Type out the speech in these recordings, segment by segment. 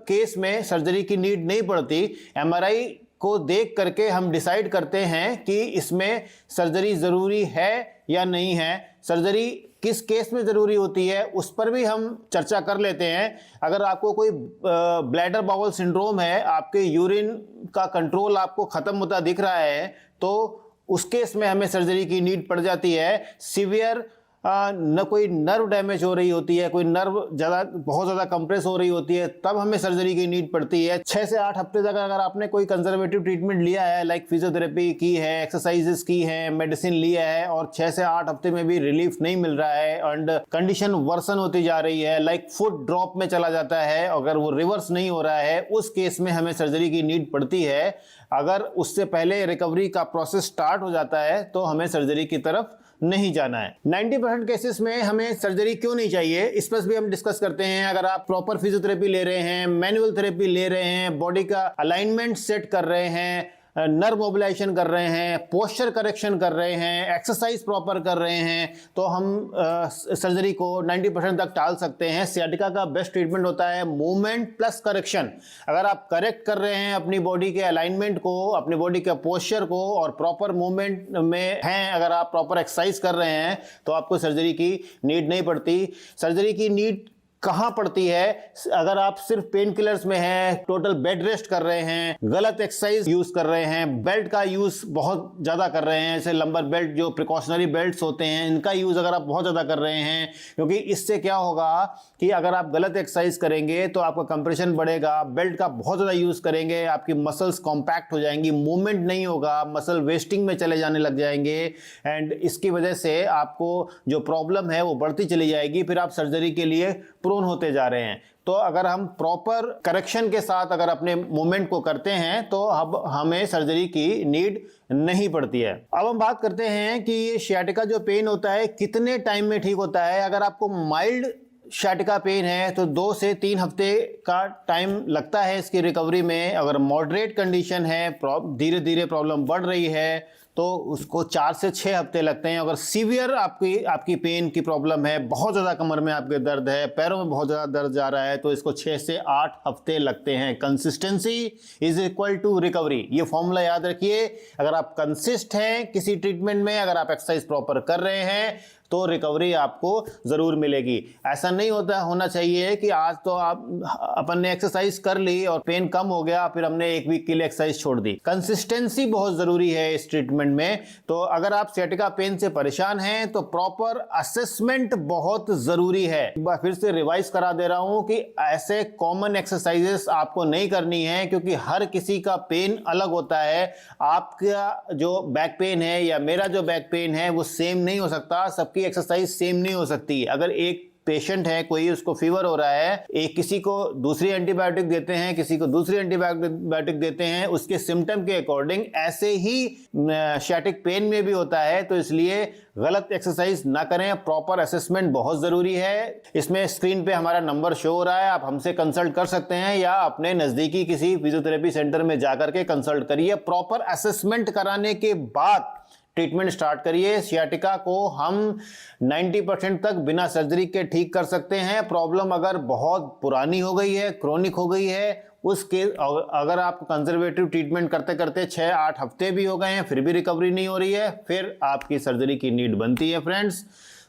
Case में surgery की need नहीं पड़ती। एमआरआई को देख करके हम डिसाइड करते हैं कि इसमें सर्जरी ज़रूरी है या नहीं है। सर्जरी किस केस में ज़रूरी होती है उस पर भी हम चर्चा कर लेते हैं। अगर आपको कोई ब्लैडर बाउल सिंड्रोम है, आपके यूरिन का कंट्रोल आपको ख़त्म होता दिख रहा है, तो उस केस में हमें सर्जरी की नीड पड़ जाती है। सीवियर न कोई नर्व डैमेज हो रही होती है, कोई नर्व बहुत ज़्यादा कंप्रेस हो रही होती है, तब हमें सर्जरी की नीड पड़ती है। 6 से 8 हफ्ते तक अगर आपने कोई कंजर्वेटिव ट्रीटमेंट लिया है, लाइक फिजियोथेरेपी की है, एक्सरसाइजेस की है, मेडिसिन लिया है, और 6 से 8 हफ्ते में भी रिलीफ नहीं मिल रहा है एंड कंडीशन वर्सन होती जा रही है, लाइक फुट ड्रॉप में चला जाता है, अगर वो रिवर्स नहीं हो रहा है, उस केस में हमें सर्जरी की नीड पड़ती है। अगर उससे पहले रिकवरी का प्रोसेस स्टार्ट हो जाता है तो हमें सर्जरी की तरफ नहीं जाना है। 90% केसेस में हमें सर्जरी क्यों नहीं चाहिए, इस पर भी हम डिस्कस करते हैं। अगर आप प्रॉपर फिजियोथेरेपी ले रहे हैं, मैनुअल थेरेपी ले रहे हैं, बॉडी का अलाइनमेंट सेट कर रहे हैं, नर्व मोबिलाइजेशन कर रहे हैं, पोस्चर करेक्शन कर रहे हैं, एक्सरसाइज प्रॉपर कर रहे हैं, तो हम सर्जरी को 90% तक टाल सकते हैं। सियाटिका का बेस्ट ट्रीटमेंट होता है मूवमेंट प्लस करेक्शन। अगर आप करेक्ट कर रहे हैं अपनी बॉडी के अलाइनमेंट को, अपनी बॉडी के पोस्चर को, और प्रॉपर मूवमेंट में हैं, अगर आप प्रॉपर एक्सरसाइज कर रहे हैं, तो आपको सर्जरी की नीड नहीं पड़ती। सर्जरी की नीड कहां पड़ती है? अगर आप सिर्फ पेन किलर्स में हैं, टोटल बेड रेस्ट कर रहे हैं, गलत एक्सरसाइज यूज कर रहे हैं, बेल्ट का यूज बहुत ज्यादा कर रहे हैं, जैसे लंबर बेल्ट जो प्रिकॉशनरी बेल्ट्स होते हैं, इनका यूज अगर आप बहुत ज्यादा कर रहे हैं, क्योंकि इससे क्या होगा कि अगर आप गलत एक्सरसाइज करेंगे तो आपका कंप्रेशन बढ़ेगा। बेल्ट का बहुत ज्यादा यूज करेंगे, आपकी मसल्स कॉम्पैक्ट हो जाएंगी, मूवमेंट नहीं होगा, मसल वेस्टिंग में चले जाने लग जाएंगे, एंड इसकी वजह से आपको जो प्रॉब्लम है वो बढ़ती चली जाएगी, फिर आप सर्जरी के लिए प्रोन होते जा रहे हैं। तो अगर हम प्रॉपर करेक्शन के साथ अगर अपने मूवमेंट को करते हैं तो अब हमें सर्जरी की नीड नहीं पड़ती है। अब हम बात करते हैं कि ये सियाटिका जो पेन होता है कितने टाइम में ठीक होता है। अगर आपको माइल्ड सियाटिका पेन है तो 2 से 3 हफ्ते का टाइम लगता है इसकी रिकवरी में। अगर मॉडरेट कंडीशन है, धीरे धीरे प्रॉब्लम बढ़ रही है, तो उसको 4 से 6 हफ्ते लगते हैं। अगर सीवियर आपकी पेन की प्रॉब्लम है, बहुत ज़्यादा कमर में आपके दर्द है, पैरों में बहुत ज़्यादा दर्द जा रहा है, तो इसको 6 से 8 हफ्ते लगते हैं। Consistency is equal to recovery, ये फॉर्मूला याद रखिए। अगर आप कंसिस्ट हैं किसी ट्रीटमेंट में, अगर आप एक्सरसाइज प्रॉपर कर रहे हैं, तो रिकवरी आपको जरूर मिलेगी। ऐसा नहीं होना चाहिए कि आज तो अपन ने एक्सरसाइज कर ली और पेन कम हो गया, फिर हमने 1 वीक के लिए एक्सरसाइज छोड़ दी। कंसिस्टेंसी बहुत जरूरी है इस ट्रीटमेंट में। तो अगर आप सियाटिका पेन से परेशान हैं तो प्रॉपर असेसमेंट बहुत जरूरी है। एक बार फिर से रिवाइज करा दे रहा हूं कि ऐसे कॉमन एक्सरसाइजेस आपको नहीं करनी है, क्योंकि हर किसी का पेन अलग होता है। आपका जो बैक पेन है या मेरा जो बैक पेन है वो सेम नहीं हो सकता, सबकी एक्सरसाइज सेम नहीं हो सकती। अगर एक पेशेंट है कोई, उसको फीवर हो रहा है, एक किसी को दूसरी एंटीबायोटिक देते हैं, किसी को दूसरी एंटीबायोटिक देते हैं, उसके सिम्टम के अकॉर्डिंग। ऐसे ही सियाटिक पेन में भी होता है, तो इसलिए गलत एक्सरसाइज ना करें। प्रॉपर असेसमेंट बहुत जरूरी है। इसमें स्क्रीन पे हमारा नंबर शो हो रहा है, आप हमसे कंसल्ट कर सकते हैं या अपने नजदीकी किसी फिजियोथेरेपी सेंटर में जाकर के कंसल्ट करिए। प्रॉपर असेसमेंट कराने के बाद ट्रीटमेंट स्टार्ट करिए। सियाटिका को हम 90% तक बिना सर्जरी के ठीक कर सकते हैं। प्रॉब्लम अगर बहुत पुरानी हो गई है, क्रोनिक हो गई है, उसके अगर आप कंजर्वेटिव ट्रीटमेंट करते करते 6-8 हफ्ते भी हो गए हैं फिर भी रिकवरी नहीं हो रही है, फिर आपकी सर्जरी की नीड बनती है फ्रेंड्स।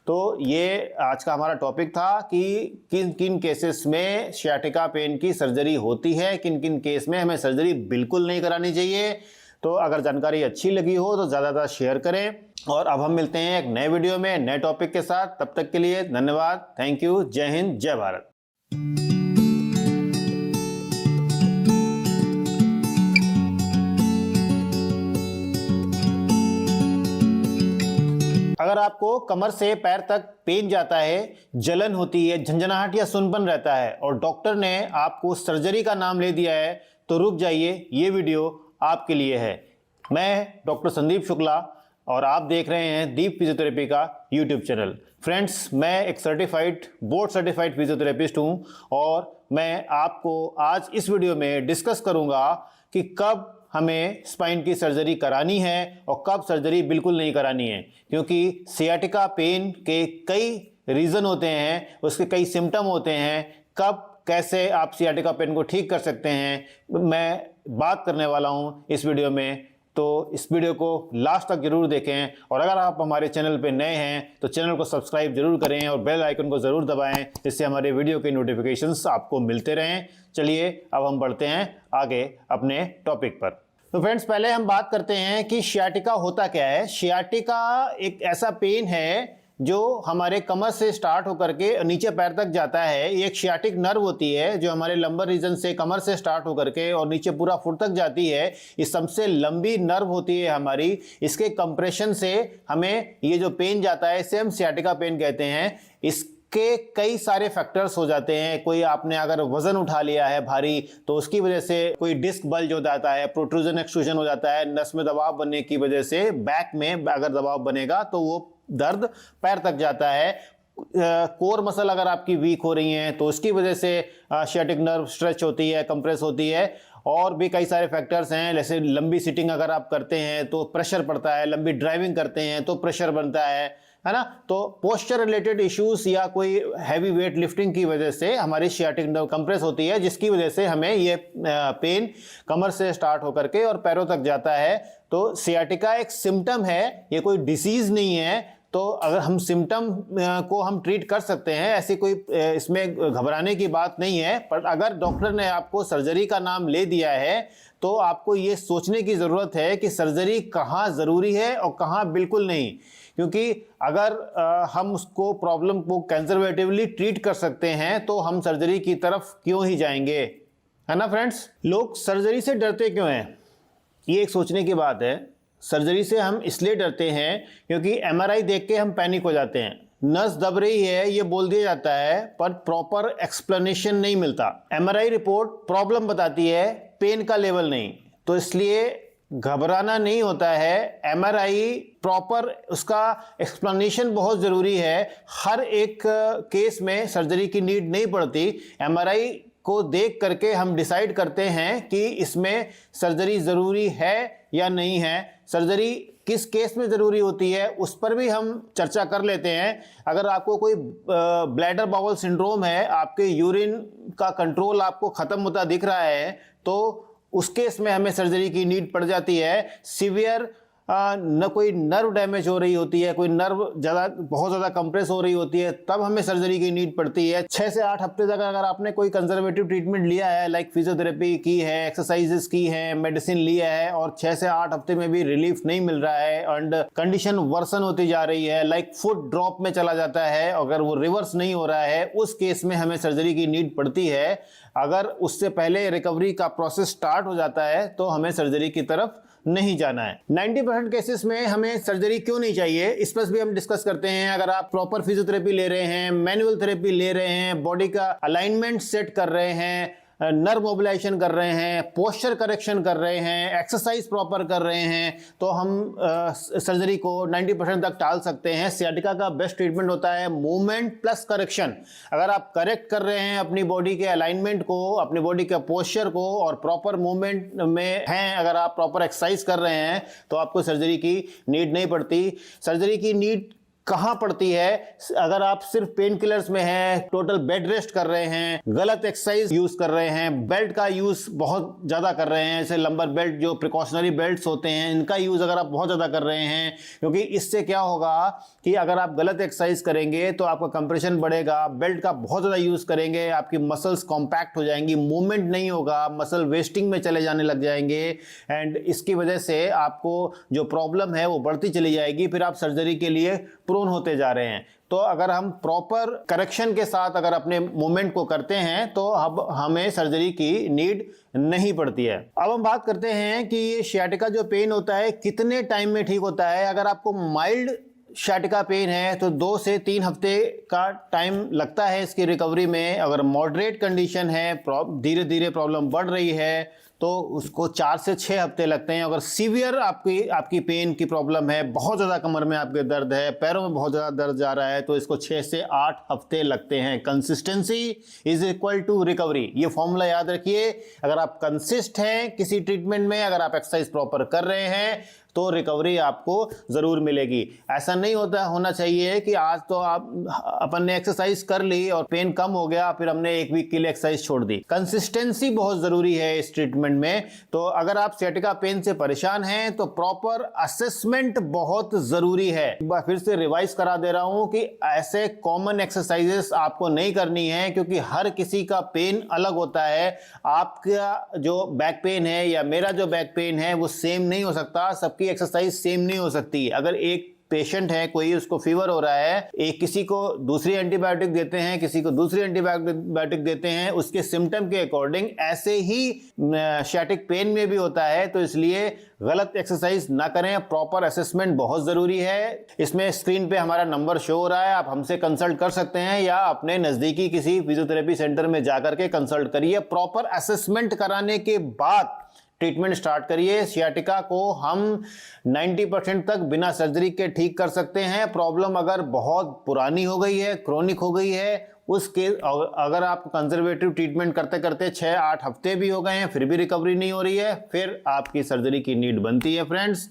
तो ये आज का हमारा टॉपिक था कि किन किन केसेस में सियाटिका पेन की सर्जरी होती है, किन किन केस में हमें सर्जरी बिल्कुल नहीं करानी चाहिए। तो अगर जानकारी अच्छी लगी हो तो ज़्यादा शेयर करें, और अब हम मिलते हैं एक नए वीडियो में नए टॉपिक के साथ। तब तक के लिए धन्यवाद, थैंक यू, जय हिंद, जय भारत। अगर आपको कमर से पैर तक पेन जाता है, जलन होती है, झंझनाहट या सुनपन रहता है, और डॉक्टर ने आपको सर्जरी का नाम ले दिया है, तो रुक जाइए, ये वीडियो आपके लिए है। मैं डॉक्टर संदीप शुक्ला और आप देख रहे हैं दीप फिजियोथेरेपी का यूट्यूब चैनल। फ्रेंड्स, मैं एक बोर्ड सर्टिफाइड फिजियोथेरेपिस्ट हूं, और मैं आपको आज इस वीडियो में डिस्कस करूंगा कि कब हमें स्पाइन की सर्जरी करानी है और कब सर्जरी बिल्कुल नहीं करानी है। क्योंकि सियाटिका पेन के कई रीज़न होते हैं, उसके कई सिम्टम होते हैं, कब कैसे आप सियाटिका पेन को ठीक कर सकते हैं मैं बात करने वाला हूं इस वीडियो में। तो इस वीडियो को लास्ट तक जरूर देखें और अगर आप हमारे चैनल पे नए हैं तो चैनल को सब्सक्राइब जरूर करें और बेल आइकन को ज़रूर दबाएं, जिससे हमारे वीडियो के नोटिफिकेशंस आपको मिलते रहें। चलिए अब हम बढ़ते हैं आगे अपने टॉपिक पर। तो फ्रेंड्स, पहले हम बात करते हैं कि सियाटिका होता क्या है। सियाटिका एक ऐसा पेन है जो हमारे कमर से स्टार्ट होकर के नीचे पैर तक जाता है। ये एक सियाटिक नर्व होती है जो हमारे लंबर रीजन से कमर से स्टार्ट होकर के और नीचे पूरा फुट तक जाती है। ये सबसे लंबी नर्व होती है हमारी। इसके कंप्रेशन से हमें ये जो पेन जाता है इसे हम सियाटिका पेन कहते हैं। इसके कई सारे फैक्टर्स हो जाते हैं। कोई आपने अगर वजन उठा लिया है भारी तो उसकी वजह से कोई डिस्क बल्ज हो जाता है, प्रोट्रूजन एक्सट्रूजन हो जाता है, नस में दबाव बनने की वजह से बैक में अगर दबाव बनेगा तो वो दर्द पैर तक जाता है। कोर मसल अगर आपकी वीक हो रही हैं तो उसकी वजह से सियाटिक नर्व स्ट्रेच होती है, कंप्रेस होती है। और भी कई सारे फैक्टर्स हैं, जैसे लंबी सिटिंग अगर आप करते हैं तो प्रेशर पड़ता है, लंबी ड्राइविंग करते हैं तो प्रेशर बनता है ना। तो पोस्चर रिलेटेड इश्यूज या कोई हैवी वेट लिफ्टिंग की वजह से हमारी सियाटिक नर्व कंप्रेस होती है, जिसकी वजह से हमें ये पेन कमर से स्टार्ट होकर के और पैरों तक जाता है। तो सियाटिका एक सिम्टम है, ये कोई डिसीज नहीं है। तो अगर हम सिम्टम को हम ट्रीट कर सकते हैं, ऐसी कोई इसमें घबराने की बात नहीं है। पर अगर डॉक्टर ने आपको सर्जरी का नाम ले दिया है तो आपको ये सोचने की ज़रूरत है कि सर्जरी कहाँ ज़रूरी है और कहाँ बिल्कुल नहीं। क्योंकि अगर हम उसको प्रॉब्लम को कंजर्वेटिवली ट्रीट कर सकते हैं तो हम सर्जरी की तरफ क्यों ही जाएंगे, है ना फ्रेंड्स। लोग सर्जरी से डरते क्यों हैं, ये एक सोचने की बात है। सर्जरी से हम इसलिए डरते हैं क्योंकि एमआरआई देख के हम पैनिक हो जाते हैं। नस दब रही है ये बोल दिया जाता है पर प्रॉपर एक्सप्लेनेशन नहीं मिलता। एमआरआई रिपोर्ट प्रॉब्लम बताती है, पेन का लेवल नहीं। तो इसलिए घबराना नहीं होता है। एमआरआई प्रॉपर उसका एक्सप्लेनेशन बहुत ज़रूरी है। हर एक केस में सर्जरी की नीड नहीं पड़ती। एमआरआई को देख करके हम डिसाइड करते हैं कि इसमें सर्जरी ज़रूरी है या नहीं है। सर्जरी किस केस में ज़रूरी होती है उस पर भी हम चर्चा कर लेते हैं। अगर आपको कोई ब्लैडर बाउल सिंड्रोम है, आपके यूरिन का कंट्रोल आपको ख़त्म होता दिख रहा है, तो उस केस में हमें सर्जरी की नीड पड़ जाती है। सीवियर न कोई नर्व डैमेज हो रही होती है, कोई नर्व बहुत ज़्यादा कंप्रेस हो रही होती है, तब हमें सर्जरी की नीड पड़ती है। 6 से 8 हफ्ते तक अगर आपने कोई कंजर्वेटिव ट्रीटमेंट लिया है, लाइक फिजियोथेरेपी की है, एक्सरसाइजेस की हैं, मेडिसिन लिया है और 6 से 8 हफ्ते में भी रिलीफ नहीं मिल रहा है एंड कंडीशन वर्सन होती जा रही है, लाइक फुट ड्रॉप में चला जाता है, अगर वो रिवर्स नहीं हो रहा है, उस केस में हमें सर्जरी की नीड पड़ती है। अगर उससे पहले रिकवरी का प्रोसेस स्टार्ट हो जाता है तो हमें सर्जरी की तरफ नहीं जाना है। 90% केसेस में हमें सर्जरी क्यों नहीं चाहिए, इस पर भी हम डिस्कस करते हैं। अगर आप प्रॉपर फिजियोथेरेपी ले रहे हैं, मैनुअल थेरेपी ले रहे हैं, बॉडी का अलाइनमेंट सेट कर रहे हैं, नर्व मोबिलाइजेशन कर रहे हैं, पोस्चर करेक्शन कर रहे हैं, एक्सरसाइज प्रॉपर कर रहे हैं, तो हम सर्जरी को 90% तक टाल सकते हैं। सियाटिका का बेस्ट ट्रीटमेंट होता है मूवमेंट प्लस करेक्शन। अगर आप करेक्ट कर रहे हैं अपनी बॉडी के अलाइनमेंट को, अपनी बॉडी के पोस्चर को और प्रॉपर मूवमेंट में हैं, अगर आप प्रॉपर एक्सरसाइज कर रहे हैं तो आपको सर्जरी की नीड नहीं पड़ती। सर्जरी की नीड कहाँ पड़ती है, अगर आप सिर्फ पेन किलर्स में हैं, टोटल बेड रेस्ट कर रहे हैं, गलत एक्सरसाइज यूज कर रहे हैं, बेल्ट का यूज बहुत ज्यादा कर रहे हैं, जैसे लंबर बेल्ट जो प्रिकॉशनरी बेल्ट्स होते हैं इनका यूज अगर आप बहुत ज्यादा कर रहे हैं, क्योंकि इससे क्या होगा कि अगर आप गलत एक्सरसाइज करेंगे तो आपका कंप्रेशन बढ़ेगा। बेल्ट का बहुत ज्यादा यूज करेंगे, आपकी मसल्स कॉम्पैक्ट हो जाएंगी, मूवमेंट नहीं होगा, मसल वेस्टिंग में चले जाने लग जाएंगे एंड इसकी वजह से आपको जो प्रॉब्लम है वो बढ़ती चली जाएगी, फिर आप सर्जरी के लिए प्रोन होते जा रहे हैं। तो अगर हम प्रॉपर करेक्शन के साथ अगर अपने मूवमेंट को करते हैं तो अब हमें सर्जरी की नीड नहीं पड़ती है। अब हम बात करते हैं कि ये सियाटिका जो पेन होता है कितने टाइम में ठीक होता है। अगर आपको माइल्ड सियाटिका पेन है तो 2 से 3 हफ्ते का टाइम लगता है इसकी रिकवरी में। अगर मॉडरेट कंडीशन है, धीरे धीरे प्रॉब्लम बढ़ रही है, तो उसको 4 से 6 हफ्ते लगते हैं। अगर सीवियर आपकी पेन की प्रॉब्लम है, बहुत ज़्यादा कमर में आपके दर्द है, पैरों में बहुत ज़्यादा दर्द जा रहा है, तो इसको 6 से 8 हफ्ते लगते हैं। Consistency is equal to recovery, ये फॉर्मूला याद रखिए। अगर आप कंसिस्ट हैं किसी ट्रीटमेंट में, अगर आप एक्सरसाइज प्रॉपर कर रहे हैं तो रिकवरी आपको ज़रूर मिलेगी। ऐसा नहीं होना चाहिए कि आज तो अपन ने एक्सरसाइज कर ली और पेन कम हो गया, फिर हमने एक वीक के लिए एक्सरसाइज छोड़ दी। कंसिस्टेंसी बहुत ज़रूरी है इस ट्रीटमेंट में। तो अगर आप सियाटिका पेन से परेशान हैं तो प्रॉपर असेसमेंट बहुत ज़रूरी है। एक बार फिर से रिवाइज करा दे रहा हूं कि ऐसे कॉमन एक्सरसाइजेस आपको नहीं करनी है, क्योंकि हर किसी का पेन अलग होता है। आपका जो बैक पेन है या मेरा जो बैक पेन है वो सेम नहीं हो सकता, सबकी एक्सरसाइज सेम नहीं हो सकती। अगर एक पेशेंट है कोई, उसको फीवर हो रहा है, एक किसी को दूसरी एंटीबायोटिक देते हैं, किसी को दूसरी एंटीबायोटिक देते हैं, उसके सिम्टम के अकॉर्डिंग ऐसे ही सियाटिक पेन में भी होता है। तो इसलिए गलत एक्सरसाइज ना करें, प्रॉपर असेसमेंट बहुत जरूरी है। इसमें स्क्रीन पे हमारा नंबर शो हो रहा है, आप हमसे कंसल्ट कर सकते हैं या अपने नजदीकी किसी फिजियोथेरेपी सेंटर में जाकर के कंसल्ट करिए। प्रॉपर असेसमेंट कराने के बाद ट्रीटमेंट स्टार्ट करिए। सियाटिका को हम 90% तक बिना सर्जरी के ठीक कर सकते हैं। प्रॉब्लम अगर बहुत पुरानी हो गई है, क्रोनिक हो गई है, उसके अगर आप कंजर्वेटिव ट्रीटमेंट करते करते 6-8 हफ्ते भी हो गए हैं फिर भी रिकवरी नहीं हो रही है, फिर आपकी सर्जरी की नीड बनती है फ्रेंड्स।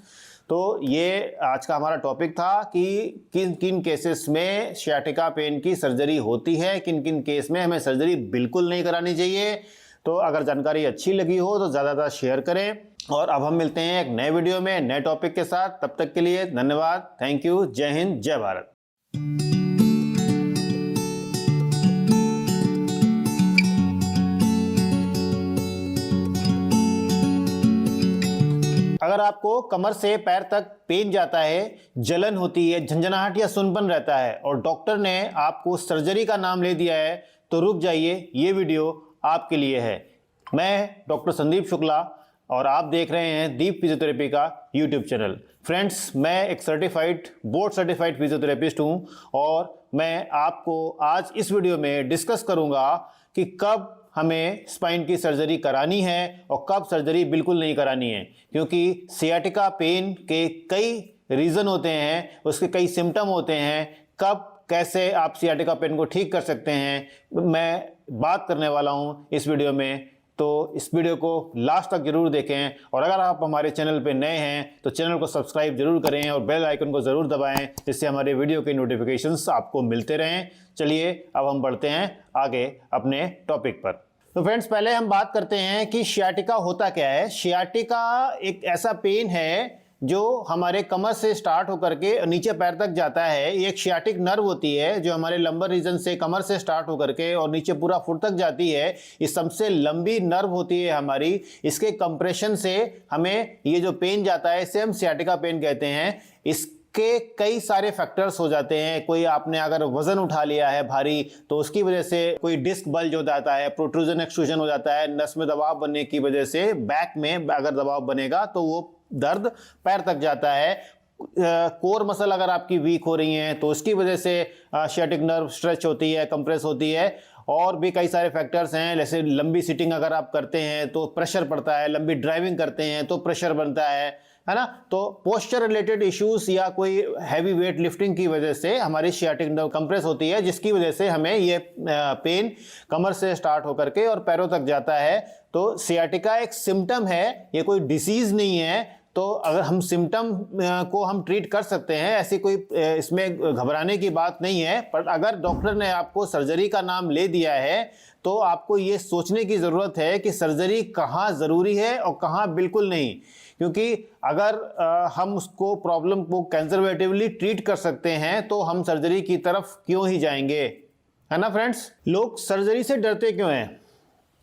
तो ये आज का हमारा टॉपिक था कि किन किन केसेस में सियाटिका पेन की सर्जरी होती है, किन किन केस में हमें सर्जरी बिल्कुल नहीं करानी चाहिए। तो अगर जानकारी अच्छी लगी हो तो ज़्यादा शेयर करें। और अब हम मिलते हैं एक नए वीडियो में नए टॉपिक के साथ। तब तक के लिए धन्यवाद, थैंक यू, जय हिंद, जय भारत। अगर आपको कमर से पैर तक पेन जाता है, जलन होती है, झंझनाहट या सुनपन रहता है और डॉक्टर ने आपको सर्जरी का नाम ले दिया है, तो रुक जाइए, ये वीडियो आपके लिए है। मैं डॉक्टर संदीप शुक्ला और आप देख रहे हैं दीप फिजियोथेरेपी का यूट्यूब चैनल। फ्रेंड्स, मैं एक बोर्ड सर्टिफाइड फिजियोथेरेपिस्ट हूं और मैं आपको आज इस वीडियो में डिस्कस करूंगा कि कब हमें स्पाइन की सर्जरी करानी है और कब सर्जरी बिल्कुल नहीं करानी है। क्योंकि सियाटिका पेन के कई रीज़न होते हैं, उसके कई सिम्टम होते हैं। कब कैसे आप सियाटिका पेन को ठीक कर सकते हैं मैं बात करने वाला हूं इस वीडियो में। तो इस वीडियो को लास्ट तक जरूर देखें और अगर आप हमारे चैनल पे नए हैं तो चैनल को सब्सक्राइब जरूर करें और बेल आइकन को ज़रूर दबाएं, जिससे हमारे वीडियो के नोटिफिकेशंस आपको मिलते रहें। चलिए अब हम बढ़ते हैं आगे अपने टॉपिक पर। तो फ्रेंड्स, पहले हम बात करते हैं कि सियाटिका होता क्या है। सियाटिका एक ऐसा पेन है जो हमारे कमर से स्टार्ट होकर के नीचे पैर तक जाता है। ये एक सियाटिक नर्व होती है जो हमारे लंबर रीजन से कमर से स्टार्ट होकर के और नीचे पूरा फुट तक जाती है। ये सबसे लंबी नर्व होती है हमारी। इसके कंप्रेशन से हमें ये जो पेन जाता है इसे हम सियाटिका पेन कहते हैं। इसके कई सारे फैक्टर्स हो जाते हैं। कोई आपने अगर वजन उठा लिया है भारी तो उसकी वजह से कोई डिस्क बल्ज हो जाता है, प्रोट्रूजन एक्सट्रूजन हो जाता है, नस में दबाव बनने की वजह से बैक में अगर दबाव बनेगा तो वो दर्द पैर तक जाता है। कोर मसल अगर आपकी वीक हो रही है तो उसकी वजह से सियाटिक नर्व स्ट्रेच होती है, कंप्रेस होती है। और भी कई सारे फैक्टर्स हैं, जैसे लंबी सिटिंग अगर आप करते हैं तो प्रेशर पड़ता है, लंबी ड्राइविंग करते हैं तो प्रेशर बनता है ना। तो पोस्चर रिलेटेड इश्यूज या कोई हैवी वेट लिफ्टिंग की वजह से हमारी सियाटिक नर्व कंप्रेस होती है, जिसकी वजह से हमें ये पेन कमर से स्टार्ट होकर के और पैरों तक जाता है। तो सियाटिका एक सिम्टम है, ये कोई डिसीज नहीं है। तो अगर हम सिम्टम को हम ट्रीट कर सकते हैं, ऐसी कोई इसमें घबराने की बात नहीं है। पर अगर डॉक्टर ने आपको सर्जरी का नाम ले दिया है तो आपको ये सोचने की ज़रूरत है कि सर्जरी कहाँ ज़रूरी है और कहाँ बिल्कुल नहीं। क्योंकि अगर हम उसको प्रॉब्लम को कंजर्वेटिवली ट्रीट कर सकते हैं तो हम सर्जरी की तरफ क्यों ही जाएंगे, है ना फ्रेंड्स। लोग सर्जरी से डरते क्यों हैं,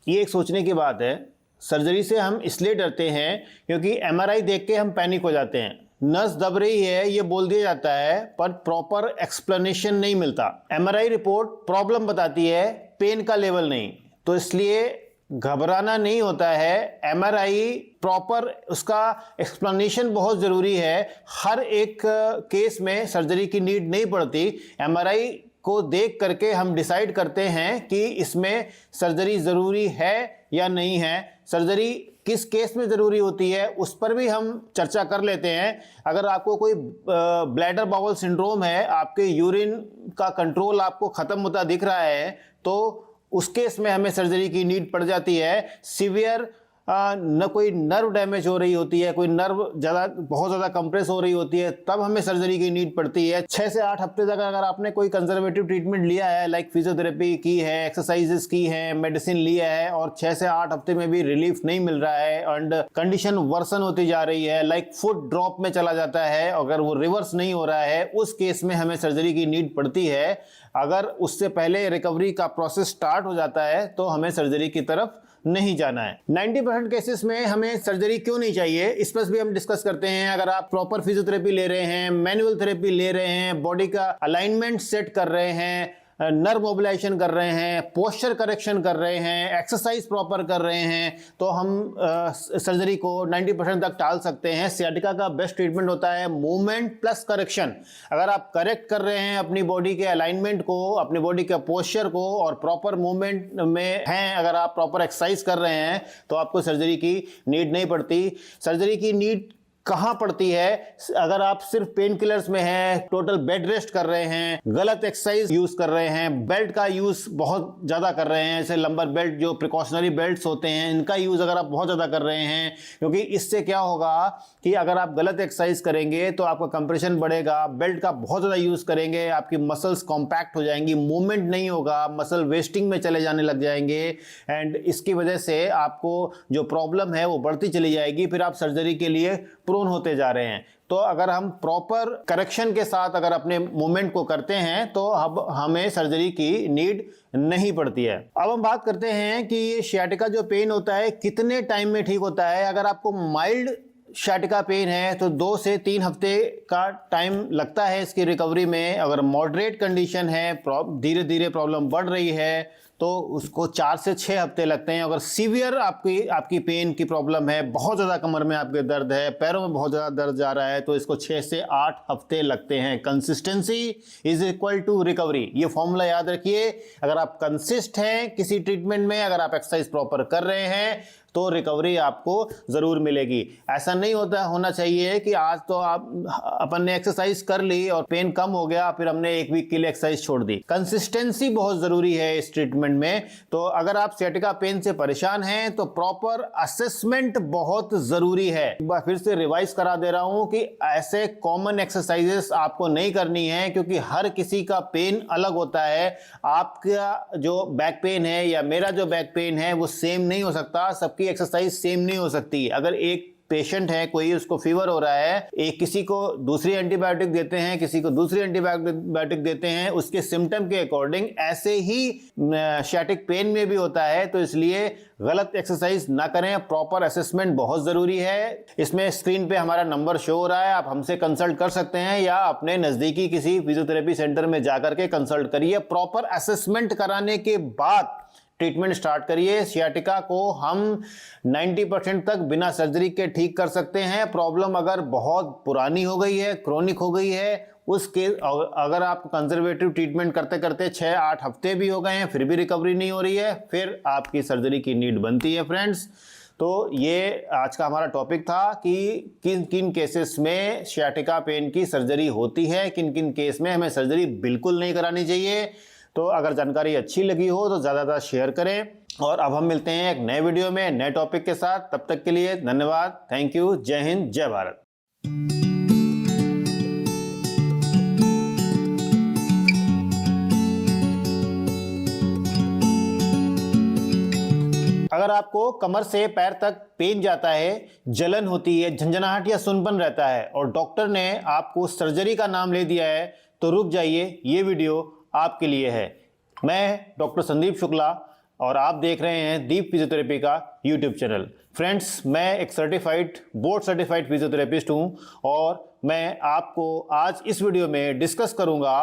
ये एक सोचने की बात है। सर्जरी से हम इसलिए डरते हैं क्योंकि एमआरआई देख के हम पैनिक हो जाते हैं। नस दब रही है ये बोल दिया जाता है पर प्रॉपर एक्सप्लेनेशन नहीं मिलता। एमआरआई रिपोर्ट प्रॉब्लम बताती है, पेन का लेवल नहीं। तो इसलिए घबराना नहीं होता है। एमआरआई प्रॉपर उसका एक्सप्लेनेशन बहुत ज़रूरी है। हर एक केस में सर्जरी की नीड नहीं पड़ती। एमआरआई को देख करके हम डिसाइड करते हैं कि इसमें सर्जरी ज़रूरी है या नहीं है। सर्जरी किस केस में ज़रूरी होती है उस पर भी हम चर्चा कर लेते हैं। अगर आपको कोई ब्लैडर बाउल सिंड्रोम है, आपके यूरिन का कंट्रोल आपको ख़त्म होता दिख रहा है, तो उस केस में हमें सर्जरी की नीड पड़ जाती है। सीवियर न कोई नर्व डैमेज हो रही होती है, कोई नर्व बहुत ज़्यादा कंप्रेस हो रही होती है, तब हमें सर्जरी की नीड पड़ती है। 6 से 8 हफ्ते तक अगर आपने कोई कंजर्वेटिव ट्रीटमेंट लिया है, लाइक फिजियोथेरेपी की है, एक्सरसाइजेस की है, मेडिसिन लिया है और 6 से 8 हफ्ते में भी रिलीफ नहीं मिल रहा है एंड कंडीशन वर्सन होती जा रही है, लाइक फुट ड्रॉप में चला जाता है, अगर वो रिवर्स नहीं हो रहा है, उस केस में हमें सर्जरी की नीड पड़ती है। अगर उससे पहले रिकवरी का प्रोसेस स्टार्ट हो जाता है तो हमें सर्जरी की तरफ नहीं जाना है। 90% केसेस में हमें सर्जरी क्यों नहीं चाहिए, इस पर भी हम डिस्कस करते हैं। अगर आप प्रॉपर फिजियोथेरेपी ले रहे हैं, मैनुअल थेरेपी ले रहे हैं, बॉडी का अलाइनमेंट सेट कर रहे हैं, नर्व मोबिलाइजेशन कर रहे हैं, पोस्चर करेक्शन कर रहे हैं, एक्सरसाइज प्रॉपर कर रहे हैं, तो हम सर्जरी को 90% तक टाल सकते हैं। सियाटिका का बेस्ट ट्रीटमेंट होता है मूवमेंट प्लस करेक्शन। अगर आप करेक्ट कर रहे हैं अपनी बॉडी के अलाइनमेंट को, अपनी बॉडी के पोस्चर को और प्रॉपर मूवमेंट में हैं, अगर आप प्रॉपर एक्सरसाइज कर रहे हैं तो आपको सर्जरी की नीड नहीं पड़ती। सर्जरी की नीड कहाँ पड़ती है, अगर आप सिर्फ पेन किलर्स में हैं, टोटल बेड रेस्ट कर रहे हैं, गलत एक्सरसाइज यूज कर रहे हैं, बेल्ट का यूज बहुत ज्यादा कर रहे हैं, जैसे लंबर बेल्ट जो प्रिकॉशनरी बेल्ट्स होते हैं इनका यूज अगर आप बहुत ज्यादा कर रहे हैं, क्योंकि इससे क्या होगा कि अगर आप गलत एक्सरसाइज करेंगे तो आपका कंप्रेशन बढ़ेगा, बेल्ट का बहुत ज्यादा यूज करेंगे, आपकी मसल्स कॉम्पैक्ट हो जाएंगी, मूवमेंट नहीं होगा, मसल वेस्टिंग में चले जाने लग जाएंगे एंड इसकी वजह से आपको जो प्रॉब्लम है वो बढ़ती चली जाएगी, फिर आप सर्जरी के लिए प्रोन होते जा रहे हैं। तो अगर हम प्रॉपर करेक्शन के साथ अगर अपने मूवमेंट को करते हैं तो अब हमें सर्जरी की नीड नहीं पड़ती है। अब हम बात करते हैं कि ये सियाटिका जो पेन होता है कितने टाइम में ठीक होता है। अगर आपको माइल्ड सियाटिका पेन है तो 2 से 3 हफ्ते का टाइम लगता है इसकी रिकवरी में। अगर मॉडरेट कंडीशन है, धीरे धीरे प्रॉब्लम बढ़ रही है, तो उसको 4 से 6 हफ्ते लगते हैं। अगर सीवियर आपकी पेन की प्रॉब्लम है, बहुत ज़्यादा कमर में आपके दर्द है, पैरों में बहुत ज़्यादा दर्द जा रहा है, तो इसको 6 से 8 हफ्ते लगते हैं। Consistency is equal to recovery, ये फॉर्मूला याद रखिए। अगर आप कंसिस्ट हैं किसी ट्रीटमेंट में, अगर आप एक्सरसाइज प्रॉपर कर रहे हैं तो रिकवरी आपको जरूर मिलेगी। ऐसा नहीं होना चाहिए कि आज तो अपन ने एक्सरसाइज कर ली और पेन कम हो गया, फिर हमने 1 वीक के लिए एक्सरसाइज छोड़ दी। कंसिस्टेंसी बहुत जरूरी है इस ट्रीटमेंट में। तो अगर आप सियाटिका पेन से परेशान हैं तो प्रॉपर असेसमेंट बहुत जरूरी है। एक बार फिर से रिवाइज करा दे रहा हूं कि ऐसे कॉमन एक्सरसाइजेस आपको नहीं करनी है, क्योंकि हर किसी का पेन अलग होता है। आपका जो बैक पेन है या मेरा जो बैक पेन है वो सेम नहीं हो सकता, सबकी एक्सरसाइज सेम नहीं हो सकती। अगर एक पेशेंट है कोई, उसको फीवर हो रहा है, एक किसी को दूसरी एंटीबायोटिक देते हैं, किसी को दूसरी एंटीबायोटिक देते हैं, उसके सिम्टम के अकॉर्डिंग ऐसे ही सियाटिक पेन में भी होता है। तो इसलिए गलत एक्सरसाइज ना करें, प्रॉपर असेसमेंट बहुत जरूरी है। इसमें स्क्रीन पे हमारा नंबर शो हो रहा है, आप हमसे कंसल्ट कर सकते हैं या अपने नजदीकी किसी फिजियोथेरेपी सेंटर में जाकर के कंसल्ट करिए। प्रॉपर असेसमेंट कराने के बाद ट्रीटमेंट स्टार्ट करिए। सियाटिका को हम 90% तक बिना सर्जरी के ठीक कर सकते हैं। प्रॉब्लम अगर बहुत पुरानी हो गई है, क्रोनिक हो गई है, उसके अगर आप कंजर्वेटिव ट्रीटमेंट करते करते 6-8 हफ्ते भी हो गए हैं फिर भी रिकवरी नहीं हो रही है, फिर आपकी सर्जरी की नीड बनती है फ्रेंड्स। तो ये आज का हमारा टॉपिक था कि किन किन केसेस में सियाटिका पेन की सर्जरी होती है, किन किन केस में हमें सर्जरी बिल्कुल नहीं करानी चाहिए। तो अगर जानकारी अच्छी लगी हो तो ज़्यादा शेयर करें। और अब हम मिलते हैं एक नए वीडियो में नए टॉपिक के साथ। तब तक के लिए धन्यवाद, थैंक यू, जय हिंद, जय भारत। अगर आपको कमर से पैर तक पेन जाता है, जलन होती है, झंझनाहट या सुनपन रहता है और डॉक्टर ने आपको सर्जरी का नाम ले दिया है, तो रुक जाइए, ये वीडियो आपके लिए है। मैं डॉक्टर संदीप शुक्ला और आप देख रहे हैं दीप फिजियोथेरेपी का यूट्यूब चैनल। फ्रेंड्स, मैं एक बोर्ड सर्टिफाइड फिजियोथेरेपिस्ट हूँ और मैं आपको आज इस वीडियो में डिस्कस करूँगा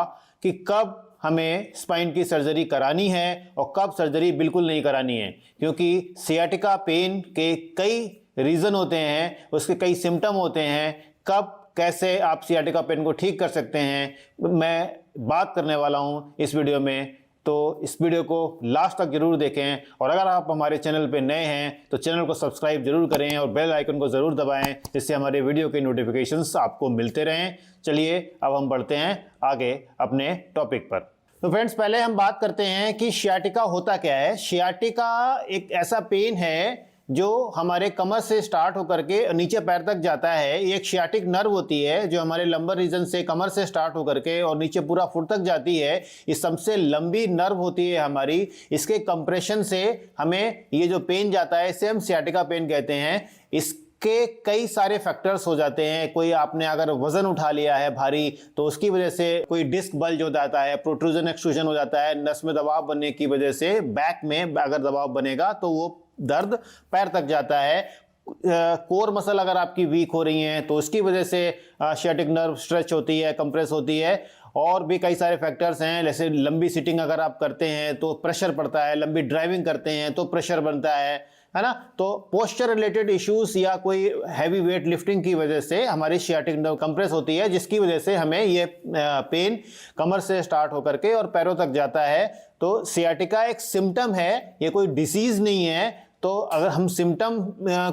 कि कब हमें स्पाइन की सर्जरी करानी है और कब सर्जरी बिल्कुल नहीं करानी है। क्योंकि सियाटिका पेन के कई रीज़न होते हैं, उसके कई सिम्टम होते हैं, कब कैसे आप सियाटिका पेन को ठीक कर सकते हैं मैं बात करने वाला हूं इस वीडियो में। तो इस वीडियो को लास्ट तक जरूर देखें और अगर आप हमारे चैनल पे नए हैं तो चैनल को सब्सक्राइब जरूर करें और बेल आइकन को ज़रूर दबाएं, जिससे हमारे वीडियो के नोटिफिकेशंस आपको मिलते रहें। चलिए अब हम बढ़ते हैं आगे अपने टॉपिक पर। तो फ्रेंड्स, पहले हम बात करते हैं कि सियाटिका होता क्या है। सियाटिका एक ऐसा पेन है जो हमारे कमर से स्टार्ट होकर के नीचे पैर तक जाता है, ये एक शियाटिक नर्व होती है जो हमारे लंबर रीजन से कमर से स्टार्ट होकर के और नीचे पूरा फुट तक जाती है। ये सबसे लंबी नर्व होती है हमारी। इसके कंप्रेशन से हमें ये जो पेन जाता है इसे हम सियाटिका पेन कहते हैं। इसके कई सारे फैक्टर्स हो जाते हैं। कोई आपने अगर वजन उठा लिया है भारी तो उसकी वजह से कोई डिस्क बल्ज हो जाता है, प्रोट्रूजन एक्सट्रूजन हो जाता है, नस में दबाव बनने की वजह से बैक में अगर दबाव बनेगा तो वो दर्द पैर तक जाता है। कोर मसल अगर आपकी वीक हो रही है तो उसकी वजह से सियाटिक नर्व स्ट्रेच होती है, कंप्रेस होती है। और भी कई सारे फैक्टर्स हैं, जैसे लंबी सिटिंग अगर आप करते हैं तो प्रेशर पड़ता है, लंबी ड्राइविंग करते हैं तो प्रेशर बनता है ना। तो पोस्चर रिलेटेड इश्यूज या कोई हैवी वेट लिफ्टिंग की वजह से हमारी सियाटिक नर्व कंप्रेस होती है, जिसकी वजह से हमें ये पेन कमर से स्टार्ट होकर के और पैरों तक जाता है। तो सियाटिका एक सिम्टम है, ये कोई डिसीज नहीं है। तो अगर हम सिम्टम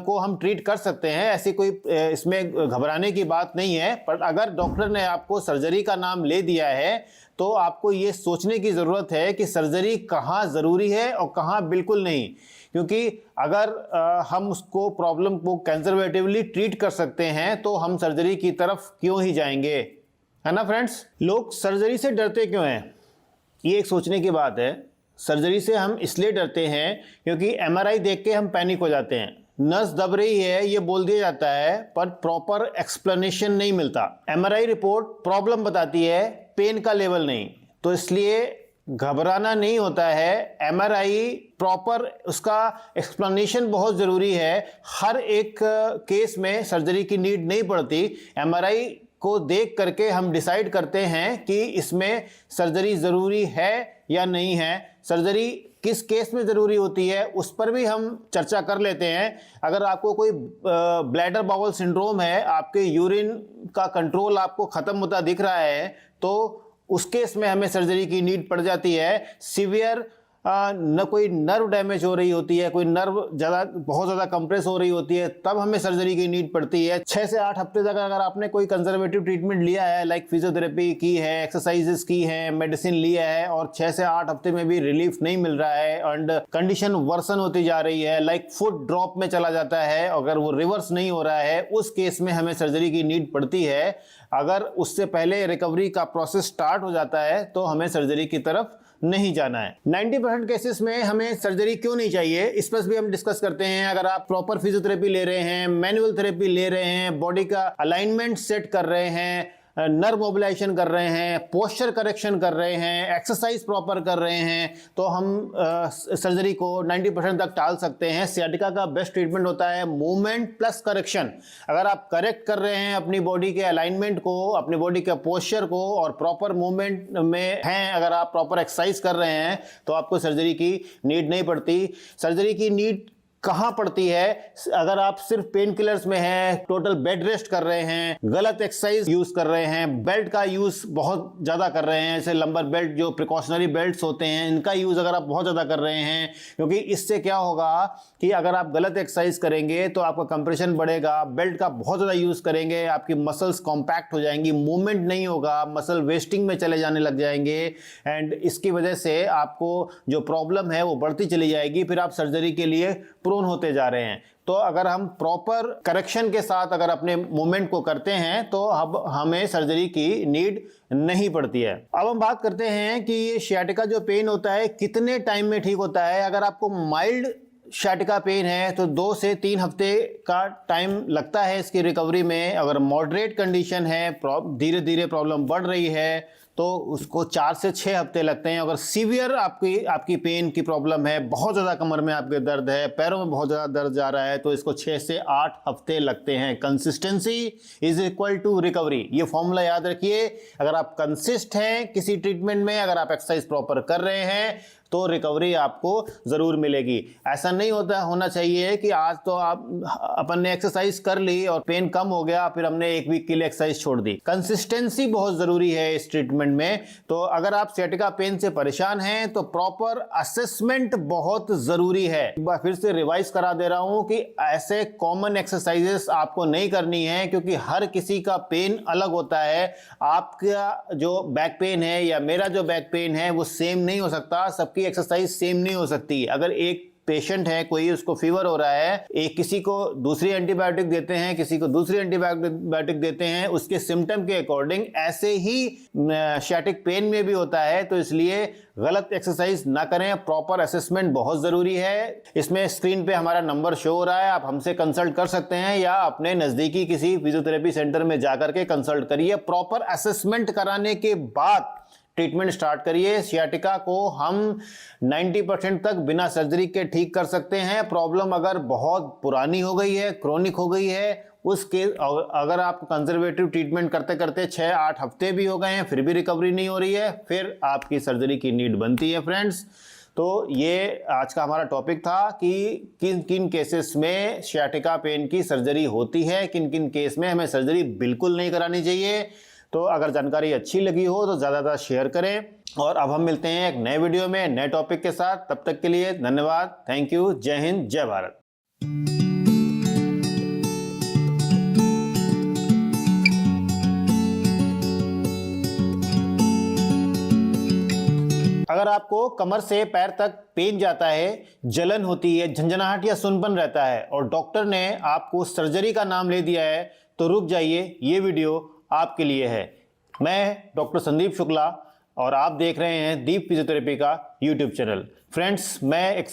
को हम ट्रीट कर सकते हैं, ऐसी कोई इसमें घबराने की बात नहीं है। पर अगर डॉक्टर ने आपको सर्जरी का नाम ले दिया है तो आपको ये सोचने की ज़रूरत है कि सर्जरी कहाँ ज़रूरी है और कहाँ बिल्कुल नहीं। क्योंकि अगर हम उसको प्रॉब्लम को कंजर्वेटिवली ट्रीट कर सकते हैं तो हम सर्जरी की तरफ क्यों ही जाएंगे, है ना फ्रेंड्स। लोग सर्जरी से डरते क्यों हैं, ये एक सोचने की बात है। सर्जरी से हम इसलिए डरते हैं क्योंकि एमआरआई देख के हम पैनिक हो जाते हैं। नस दब रही है ये बोल दिया जाता है पर प्रॉपर एक्सप्लेनेशन नहीं मिलता। एमआरआई रिपोर्ट प्रॉब्लम बताती है, पेन का लेवल नहीं। तो इसलिए घबराना नहीं होता है। एमआरआई प्रॉपर उसका एक्सप्लेनेशन बहुत ज़रूरी है। हर एक केस में सर्जरी की नीड नहीं पड़ती। एमआरआई को देख करके हम डिसाइड करते हैं कि इसमें सर्जरी ज़रूरी है या नहीं है। सर्जरी किस केस में ज़रूरी होती है उस पर भी हम चर्चा कर लेते हैं। अगर आपको कोई ब्लैडर बाउल सिंड्रोम है, आपके यूरिन का कंट्रोल आपको ख़त्म होता दिख रहा है, तो उस केस में हमें सर्जरी की नीड पड़ जाती है। सीवियर न कोई नर्व डैमेज हो रही होती है, कोई नर्व बहुत ज़्यादा कंप्रेस हो रही होती है, तब हमें सर्जरी की नीड पड़ती है। 6 से 8 हफ्ते तक अगर आपने कोई कंजर्वेटिव ट्रीटमेंट लिया है, लाइक फिजियोथेरेपी की है, एक्सरसाइजेस की है, मेडिसिन लिया है और 6 से 8 हफ्ते में भी रिलीफ नहीं मिल रहा है एंड कंडीशन वर्सन होती जा रही है, लाइक फुट ड्रॉप में चला जाता है, अगर वो रिवर्स नहीं हो रहा है, उस केस में हमें सर्जरी की नीड पड़ती है। अगर उससे पहले रिकवरी का प्रोसेस स्टार्ट हो जाता है तो हमें सर्जरी की तरफ नहीं जाना है। 90% केसेस में हमें सर्जरी क्यों नहीं चाहिए, इस पर भी हम डिस्कस करते हैं। अगर आप प्रॉपर फिजियोथेरेपी ले रहे हैं, मैनुअल थेरेपी ले रहे हैं, बॉडी का अलाइनमेंट सेट कर रहे हैं, नर्व मोबिलाइजेशन कर रहे हैं, पोस्चर करेक्शन कर रहे हैं, एक्सरसाइज प्रॉपर कर रहे हैं, तो हम सर्जरी को 90% तक टाल सकते हैं। सियाटिका का बेस्ट ट्रीटमेंट होता है मूवमेंट प्लस करेक्शन। अगर आप करेक्ट कर रहे हैं अपनी बॉडी के अलाइनमेंट को, अपनी बॉडी के पोस्चर को और प्रॉपर मूवमेंट में हैं, अगर आप प्रॉपर एक्सरसाइज कर रहे हैं तो आपको सर्जरी की नीड नहीं पड़ती। सर्जरी की नीड कहाँ पड़ती है, अगर आप सिर्फ पेन किलर्स में हैं, टोटल बेड रेस्ट कर रहे हैं, गलत एक्सरसाइज यूज कर रहे हैं, बेल्ट का यूज बहुत ज्यादा कर रहे हैं, जैसे लंबर बेल्ट जो प्रिकॉशनरी बेल्ट्स होते हैं इनका यूज अगर आप बहुत ज्यादा कर रहे हैं, क्योंकि इससे क्या होगा कि अगर आप गलत एक्सरसाइज करेंगे तो आपका कंप्रेशन बढ़ेगा। बेल्ट का बहुत ज्यादा यूज करेंगे, आपकी मसल्स कॉम्पैक्ट हो जाएंगी, मूवमेंट नहीं होगा, मसल वेस्टिंग में चले जाने लग जाएंगे एंड इसकी वजह से आपको जो प्रॉब्लम है वो बढ़ती चली जाएगी, फिर आप सर्जरी के लिए प्रोन होते जा रहे हैं। तो अगर हम प्रॉपर करेक्शन के साथ अगर अपने मूवमेंट को करते हैं तो अब हमें सर्जरी की नीड नहीं पड़ती है। अब हम बात करते हैं कि ये सियाटिका जो पेन होता है कितने टाइम में ठीक होता है। अगर आपको माइल्ड सियाटिका पेन है तो 2 से 3 हफ्ते का टाइम लगता है इसकी रिकवरी में। अगर मॉडरेट कंडीशन है, धीरे धीरे प्रॉब्लम बढ़ रही है, तो उसको 4 से 6 हफ्ते लगते हैं। अगर सीवियर आपकी पेन की प्रॉब्लम है, बहुत ज़्यादा कमर में आपके दर्द है, पैरों में बहुत ज़्यादा दर्द जा रहा है, तो इसको 6 से 8 हफ्ते लगते हैं। Consistency is equal to recovery, ये फॉर्मूला याद रखिए। अगर आप कंसिस्ट हैं किसी ट्रीटमेंट में, अगर आप एक्सरसाइज प्रॉपर कर रहे हैं तो रिकवरी आपको ज़रूर मिलेगी। ऐसा नहीं होना चाहिए कि आज तो अपन ने एक्सरसाइज कर ली और पेन कम हो गया फिर हमने 1 वीक के लिए एक्सरसाइज छोड़ दी। कंसिस्टेंसी बहुत ज़रूरी है इस ट्रीटमेंट में। तो अगर आप सियाटिका पेन से परेशान हैं तो प्रॉपर असेसमेंट बहुत ज़रूरी है। एक बार फिर से रिवाइज करा दे रहा हूं कि ऐसे कॉमन एक्सरसाइजेस आपको नहीं करनी है, क्योंकि हर किसी का पेन अलग होता है। आपका जो बैक पेन है या मेरा जो बैक पेन है वो सेम नहीं हो सकता, सबकी एक्सरसाइज सेम नहीं हो सकती। अगर एक पेशेंट है, कोई उसको फीवर हो रहा है, एक किसी को दूसरी एंटीबायोटिक देते हैं, किसी को दूसरी एंटीबायोटिक देते हैं, उसके सिम्टम के अकॉर्डिंग। ऐसे ही सियाटिक पेन में भी होता है। तो इसलिए गलत एक्सरसाइज ना करें, प्रॉपर असेसमेंट बहुत जरूरी है। इसमें स्क्रीन पे हमारा नंबर शो हो रहा है, आप हमसे कंसल्ट कर सकते हैं या अपने नजदीकी किसी फिजियोथेरेपी सेंटर में जाकर के कंसल्ट करिए। प्रॉपर असेसमेंट कराने के बाद ट्रीटमेंट स्टार्ट करिए। सियाटिका को हम 90% तक बिना सर्जरी के ठीक कर सकते हैं। प्रॉब्लम अगर बहुत पुरानी हो गई है, क्रोनिक हो गई है, उसके अगर आप कंजर्वेटिव ट्रीटमेंट करते करते 6-8 हफ्ते भी हो गए हैं फिर भी रिकवरी नहीं हो रही है, फिर आपकी सर्जरी की नीड बनती है फ्रेंड्स। तो ये आज का हमारा टॉपिक था कि किन किन केसेस में सियाटिका पेन की सर्जरी होती है, किन किन केस में हमें सर्जरी बिल्कुल नहीं करानी चाहिए। तो अगर जानकारी अच्छी लगी हो तो ज़्यादा शेयर करें। और अब हम मिलते हैं एक नए वीडियो में नए टॉपिक के साथ। तब तक के लिए धन्यवाद, थैंक यू, जय हिंद, जय भारत। अगर आपको कमर से पैर तक पेन जाता है, जलन होती है, झंझनाहट या सुनपन रहता है और डॉक्टर ने आपको सर्जरी का नाम ले दिया है, तो रुक जाइए, ये वीडियो आपके लिए है। मैं डॉक्टर संदीप शुक्ला और आप देख रहे हैं दीप फिजियोथेरेपी का यूट्यूब चैनल। फ्रेंड्स, मैं एक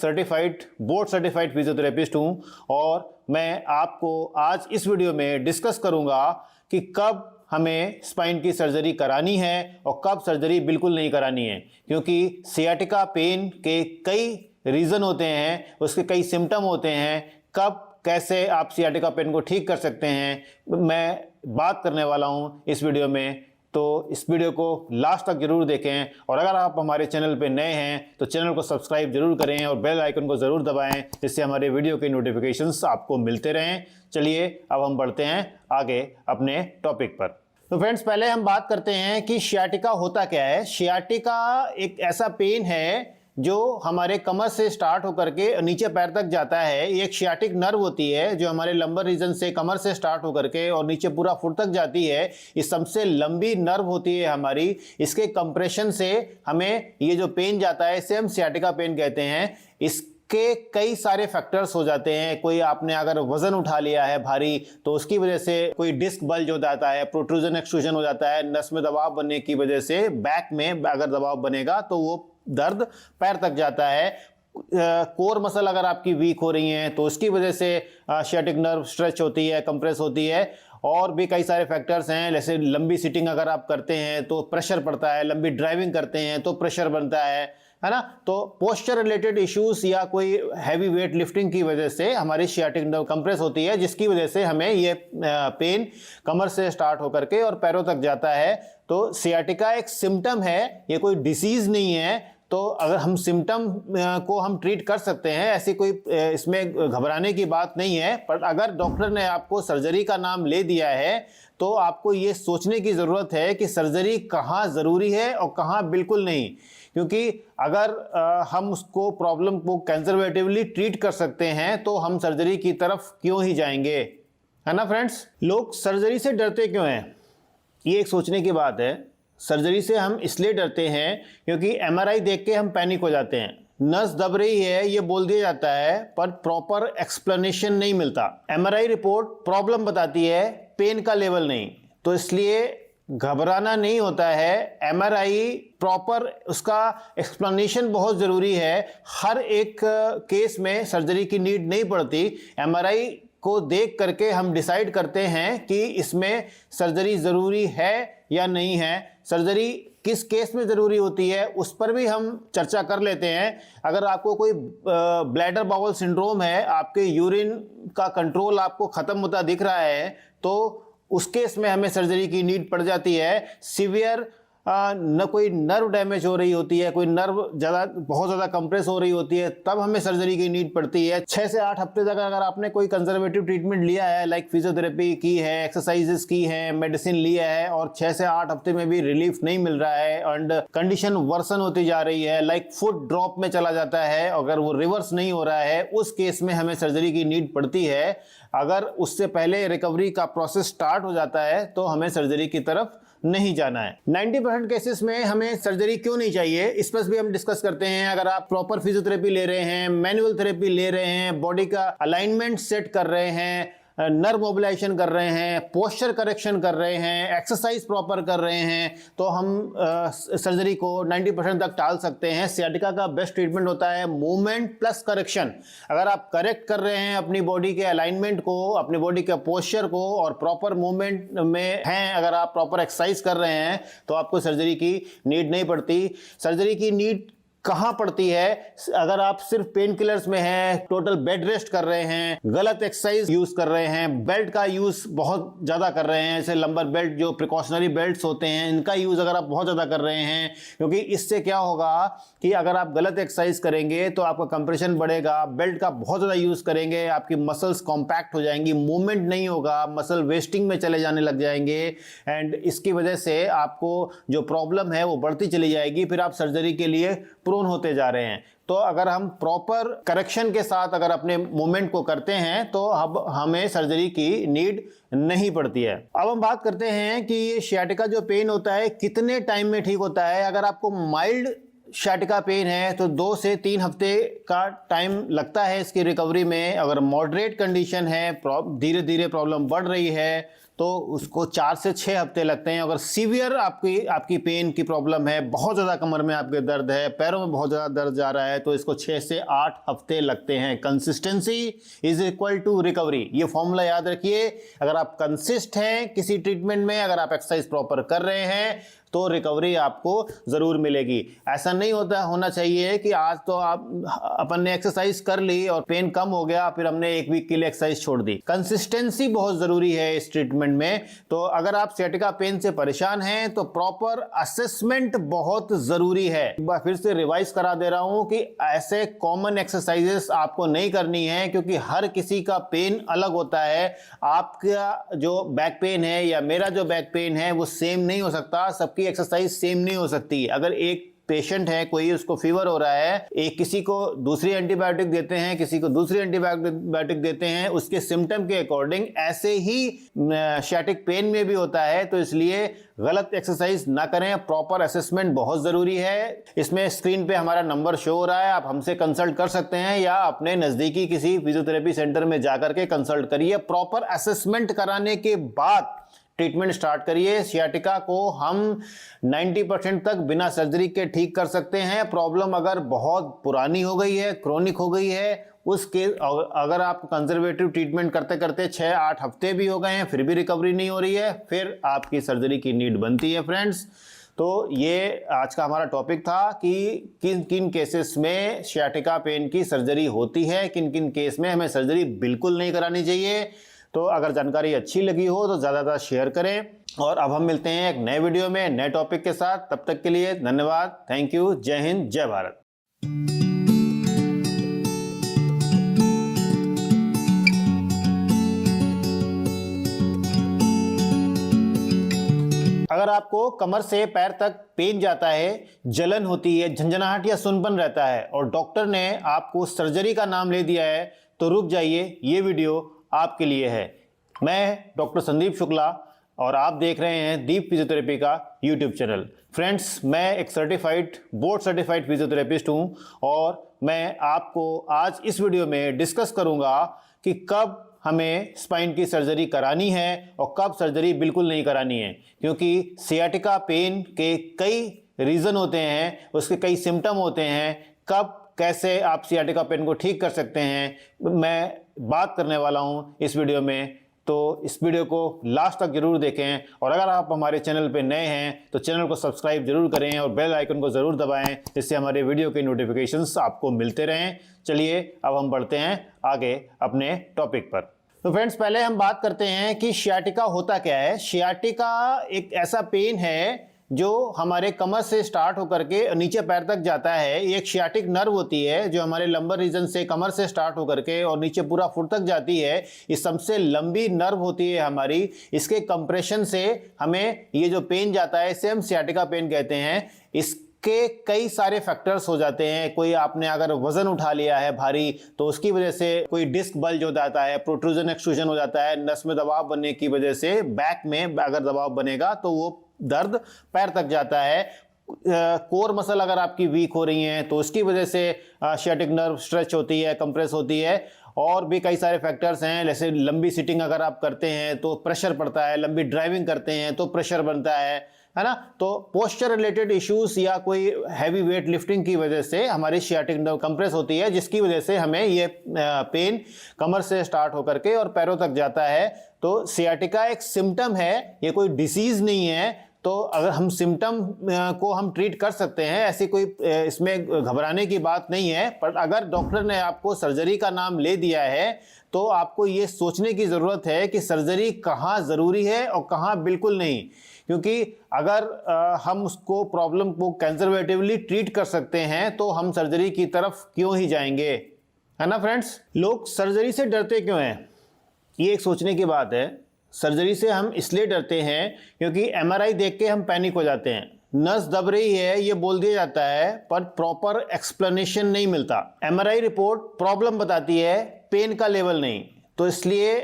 बोर्ड सर्टिफाइड फिजियोथेरेपिस्ट हूं और मैं आपको आज इस वीडियो में डिस्कस करूंगा कि कब हमें स्पाइन की सर्जरी करानी है और कब सर्जरी बिल्कुल नहीं करानी है। क्योंकि सियाटिका पेन के कई रीज़न होते हैं, उसके कई सिम्टम होते हैं। कब कैसे आप सियाटिका पेन को ठीक कर सकते हैं, मैं बात करने वाला हूं इस वीडियो में। तो इस वीडियो को लास्ट तक जरूर देखें और अगर आप हमारे चैनल पे नए हैं तो चैनल को सब्सक्राइब जरूर करें और बेल आइकन को ज़रूर दबाएं, जिससे हमारे वीडियो के नोटिफिकेशंस आपको मिलते रहें। चलिए अब हम बढ़ते हैं आगे अपने टॉपिक पर। तो फ्रेंड्स, पहले हम बात करते हैं कि सियाटिका होता क्या है। सियाटिका एक ऐसा पेन है जो हमारे कमर से स्टार्ट होकर के नीचे पैर तक जाता है। ये एक सियाटिक नर्व होती है जो हमारे लंबर रीजन से कमर से स्टार्ट होकर के और नीचे पूरा फुट तक जाती है। ये सबसे लंबी नर्व होती है हमारी। इसके कंप्रेशन से हमें ये जो पेन जाता है इसे हम सियाटिका पेन कहते हैं। इसके कई सारे फैक्टर्स हो जाते हैं। कोई आपने अगर वजन उठा लिया है भारी तो उसकी वजह से कोई डिस्क बल्ज हो जाता है, प्रोट्रूजन एक्सट्रूजन हो जाता है, नस में दबाव बनने की वजह से बैक में अगर दबाव बनेगा तो वो दर्द पैर तक जाता है। कोर मसल अगर आपकी वीक हो रही हैं तो उसकी वजह से सियाटिक नर्व स्ट्रेच होती है, कंप्रेस होती है। और भी कई सारे फैक्टर्स हैं, जैसे लंबी सिटिंग अगर आप करते हैं तो प्रेशर पड़ता है, लंबी ड्राइविंग करते हैं तो प्रेशर बनता है ना। तो पोस्चर रिलेटेड इश्यूज या कोई हैवी वेट लिफ्टिंग की वजह से हमारी सियाटिक नर्व कंप्रेस होती है, जिसकी वजह से हमें ये पेन कमर से स्टार्ट होकर के और पैरों तक जाता है। तो सियाटिका एक सिम्टम है, ये कोई डिसीज नहीं है। तो अगर हम सिम्टम को हम ट्रीट कर सकते हैं, ऐसी कोई इसमें घबराने की बात नहीं है। पर अगर डॉक्टर ने आपको सर्जरी का नाम ले दिया है तो आपको ये सोचने की ज़रूरत है कि सर्जरी कहाँ ज़रूरी है और कहाँ बिल्कुल नहीं। क्योंकि अगर हम उसको प्रॉब्लम को कंजर्वेटिवली ट्रीट कर सकते हैं तो हम सर्जरी की तरफ क्यों ही जाएंगे, है ना फ्रेंड्स। लोग सर्जरी से डरते क्यों हैं, ये एक सोचने की बात है। सर्जरी से हम इसलिए डरते हैं क्योंकि एमआरआई देख के हम पैनिक हो जाते हैं। नस दब रही है ये बोल दिया जाता है पर प्रॉपर एक्सप्लेनेशन नहीं मिलता। एमआरआई रिपोर्ट प्रॉब्लम बताती है, पेन का लेवल नहीं। तो इसलिए घबराना नहीं होता है। एमआरआई प्रॉपर उसका एक्सप्लेनेशन बहुत ज़रूरी है। हर एक केस में सर्जरी की नीड नहीं पड़ती। एमआरआई को देख करके हम डिसाइड करते हैं कि इसमें सर्जरी ज़रूरी है या नहीं है। सर्जरी किस केस में ज़रूरी होती है उस पर भी हम चर्चा कर लेते हैं। अगर आपको कोई ब्लैडर बाउल सिंड्रोम है, आपके यूरिन का कंट्रोल आपको ख़त्म होता दिख रहा है, तो उस केस में हमें सर्जरी की नीड पड़ जाती है। सीवियर न कोई नर्व डैमेज हो रही होती है, कोई नर्व बहुत ज़्यादा कंप्रेस हो रही होती है, तब हमें सर्जरी की नीड पड़ती है। 6 से 8 हफ्ते तक अगर आपने कोई कंजर्वेटिव ट्रीटमेंट लिया है, लाइक फिजियोथेरेपी की है, एक्सरसाइजेस की है, मेडिसिन लिया है और 6 से 8 हफ्ते में भी रिलीफ नहीं मिल रहा है एंड कंडीशन वर्सन होती जा रही है, लाइक फुट ड्रॉप में चला जाता है, अगर वो रिवर्स नहीं हो रहा है, उस केस में हमें सर्जरी की नीड पड़ती है। अगर उससे पहले रिकवरी का प्रोसेस स्टार्ट हो जाता है तो हमें सर्जरी की तरफ नहीं जाना है। 90% केसेस में हमें सर्जरी क्यों नहीं चाहिए, इस पर भी हम डिस्कस करते हैं। अगर आप प्रॉपर फिजियोथेरेपी ले रहे हैं, मैनुअल थेरेपी ले रहे हैं, बॉडी का अलाइनमेंट सेट कर रहे हैं, नर्व मोबिलाइजेशन कर रहे हैं, पोस्चर करेक्शन कर रहे हैं, एक्सरसाइज प्रॉपर कर रहे हैं, तो हम सर्जरी को 90% तक टाल सकते हैं। सियाटिका का बेस्ट ट्रीटमेंट होता है मूवमेंट प्लस करेक्शन। अगर आप करेक्ट कर रहे हैं अपनी बॉडी के अलाइनमेंट को, अपनी बॉडी के पोस्चर को, और प्रॉपर मूवमेंट में हैं, अगर आप प्रॉपर एक्सरसाइज कर रहे हैं, तो आपको सर्जरी की नीड नहीं पड़ती। सर्जरी की नीड कहां पड़ती है? अगर आप सिर्फ पेन किलर्स में हैं, टोटल बेड रेस्ट कर रहे हैं, गलत एक्सरसाइज यूज कर रहे हैं, बेल्ट का यूज बहुत ज्यादा कर रहे हैं, जैसे लंबर बेल्ट जो प्रिकॉशनरी बेल्ट्स होते हैं, इनका यूज अगर आप बहुत ज्यादा कर रहे हैं, क्योंकि इससे क्या होगा कि अगर आप गलत एक्सरसाइज करेंगे तो आपका कंप्रेशन बढ़ेगा। बेल्ट का बहुत ज्यादा यूज करेंगे, आपकी मसल्स कॉम्पैक्ट हो जाएंगी, मूवमेंट नहीं होगा, मसल वेस्टिंग में चले जाने लग जाएंगे, एंड इसकी वजह से आपको जो प्रॉब्लम है वो बढ़ती चली जाएगी। फिर आप सर्जरी के लिए प्रोन होते जा रहे हैं। तो अगर हम प्रॉपर करेक्शन के साथ अगर अपने मूवमेंट को करते हैं तो अब हमें सर्जरी की नीड नहीं पड़ती है। अब हम बात करते हैं कि ये सियाटिका जो पेन होता है कितने टाइम में ठीक होता है। अगर आपको माइल्ड सियाटिका पेन है तो 2 से 3 हफ्ते का टाइम लगता है इसकी रिकवरी में। अगर मॉडरेट कंडीशन है, धीरे धीरे प्रॉब्लम बढ़ रही है, तो उसको 4 से 6 हफ्ते लगते हैं। अगर सीवियर आपकी पेन की प्रॉब्लम है, बहुत ज़्यादा कमर में आपके दर्द है, पैरों में बहुत ज़्यादा दर्द जा रहा है, तो इसको 6 से 8 हफ्ते लगते हैं। Consistency is equal to recovery, ये फॉर्मूला याद रखिए। अगर आप कंसिस्ट हैं किसी ट्रीटमेंट में, अगर आप एक्सरसाइज प्रॉपर कर रहे हैं, तो रिकवरी आपको जरूर मिलेगी। ऐसा नहीं होना चाहिए कि आज तो अपन ने एक्सरसाइज कर ली और पेन कम हो गया, फिर हमने 1 वीक के लिए एक्सरसाइज छोड़ दी। कंसिस्टेंसी बहुत जरूरी है इस ट्रीटमेंट में। तो अगर आप सियाटिका पेन से परेशान हैं तो प्रॉपर असेसमेंट बहुत जरूरी है। फिर से रिवाइज करा दे रहा हूं कि ऐसे कॉमन एक्सरसाइजेस आपको नहीं करनी है, क्योंकि हर किसी का पेन अलग होता है। आपका जो बैक पेन है या मेरा जो बैक पेन है वो सेम नहीं हो सकता, सबकी एक्सरसाइज सेम नहीं हो सकती। अगर एक पेशेंट है कोई, उसको फीवर हो रहा है, एक किसी को दूसरी एंटीबायोटिक देते हैं, किसी को दूसरी एंटीबायोटिक देते हैं, उसके सिम्टम के अकॉर्डिंग ऐसे ही सियाटिक पेन में भी होता है। तो इसलिए गलत एक्सरसाइज ना करें, प्रॉपर असेसमेंट बहुत जरूरी है। इसमें स्क्रीन पे हमारा नंबर शो हो रहा है, आप हमसे कंसल्ट कर सकते हैं या अपने नजदीकी किसी फिजियोथेरेपी सेंटर में जाकर के कंसल्ट करिए। प्रॉपर असेसमेंट कराने के बाद ट्रीटमेंट स्टार्ट करिए। सियाटिका को हम 90% तक बिना सर्जरी के ठीक कर सकते हैं। प्रॉब्लम अगर बहुत पुरानी हो गई है, क्रोनिक हो गई है, उसके अगर आप कंजर्वेटिव ट्रीटमेंट करते करते 6-8 हफ्ते भी हो गए हैं, फिर भी रिकवरी नहीं हो रही है, फिर आपकी सर्जरी की नीड बनती है फ्रेंड्स। तो ये आज का हमारा टॉपिक था कि किन किन केसेस में सियाटिका पेन की सर्जरी होती है, किन किन केस में हमें सर्जरी बिल्कुल नहीं करानी चाहिए। तो अगर जानकारी अच्छी लगी हो तो ज़्यादा शेयर करें, और अब हम मिलते हैं एक नए वीडियो में नए टॉपिक के साथ। तब तक के लिए धन्यवाद, थैंक यू, जय हिंद, जय भारत। अगर आपको कमर से पैर तक पेन जाता है, जलन होती है, झंझनाहट या सुनपन रहता है, और डॉक्टर ने आपको सर्जरी का नाम ले दिया है, तो रुक जाइए, ये वीडियो आपके लिए है। मैं डॉक्टर संदीप शुक्ला और आप देख रहे हैं दीप फिजियोथेरेपी का यूट्यूब चैनल। फ्रेंड्स, मैं एक बोर्ड सर्टिफाइड फिजियोथेरेपिस्ट हूं, और मैं आपको आज इस वीडियो में डिस्कस करूंगा कि कब हमें स्पाइन की सर्जरी करानी है और कब सर्जरी बिल्कुल नहीं करानी है। क्योंकि सियाटिका पेन के कई रीज़न होते हैं, उसके कई सिम्टम होते हैं। कब कैसे आप सियाटिका पेन को ठीक कर सकते हैं, मैं बात करने वाला हूं इस वीडियो में। तो इस वीडियो को लास्ट तक जरूर देखें, और अगर आप हमारे चैनल पे नए हैं तो चैनल को सब्सक्राइब जरूर करें और बेल आइकन को ज़रूर दबाएं, जिससे हमारे वीडियो के नोटिफिकेशंस आपको मिलते रहें। चलिए अब हम बढ़ते हैं आगे अपने टॉपिक पर। तो फ्रेंड्स, पहले हम बात करते हैं कि सियाटिका होता क्या है। सियाटिका एक ऐसा पेन है जो हमारे कमर से स्टार्ट होकर के नीचे पैर तक जाता है। ये एक सियाटिक नर्व होती है जो हमारे लंबर रीजन से कमर से स्टार्ट होकर के और नीचे पूरा फुट तक जाती है। ये सबसे लंबी नर्व होती है हमारी। इसके कंप्रेशन से हमें ये जो पेन जाता है, इसे हम सियाटिका पेन कहते हैं। के कई सारे फैक्टर्स हो जाते हैं। कोई आपने अगर वजन उठा लिया है भारी, तो उसकी वजह से कोई डिस्क बल्ज हो जाता है, प्रोट्रूजन एक्सट्रूजन हो जाता है, नस में दबाव बनने की वजह से बैक में अगर दबाव बनेगा तो वो दर्द पैर तक जाता है। कोर मसल अगर आपकी वीक हो रही हैं तो उसकी वजह से सियाटिक नर्व स्ट्रेच होती है, कंप्रेस होती है। और भी कई सारे फैक्टर्स हैं, जैसे लंबी सिटिंग अगर आप करते हैं तो प्रेशर पड़ता है, लंबी ड्राइविंग करते हैं तो प्रेशर बनता है ना। तो पोस्चर रिलेटेड इश्यूज या कोई हैवी वेट लिफ्टिंग की वजह से हमारी सियाटिक नर्व कंप्रेस होती है, जिसकी वजह से हमें ये पेन कमर से स्टार्ट होकर के और पैरों तक जाता है। तो सियाटिका एक सिम्टम है, ये कोई डिसीज नहीं है। तो अगर हम सिम्टम को हम ट्रीट कर सकते हैं, ऐसी कोई इसमें घबराने की बात नहीं है। पर अगर डॉक्टर ने आपको सर्जरी का नाम ले दिया है तो आपको ये सोचने की ज़रूरत है कि सर्जरी कहाँ ज़रूरी है और कहाँ बिल्कुल नहीं। क्योंकि अगर हम उसको प्रॉब्लम को कंजर्वेटिवली ट्रीट कर सकते हैं तो हम सर्जरी की तरफ क्यों ही जाएंगे, है ना फ्रेंड्स। लोग सर्जरी से डरते क्यों हैं, ये एक सोचने की बात है। सर्जरी से हम इसलिए डरते हैं क्योंकि एमआरआई देख के हम पैनिक हो जाते हैं। नस दब रही है ये बोल दिया जाता है पर प्रॉपर एक्सप्लेनेशन नहीं मिलता। एमआरआई रिपोर्ट प्रॉब्लम बताती है, पेन का लेवल नहीं। तो इसलिए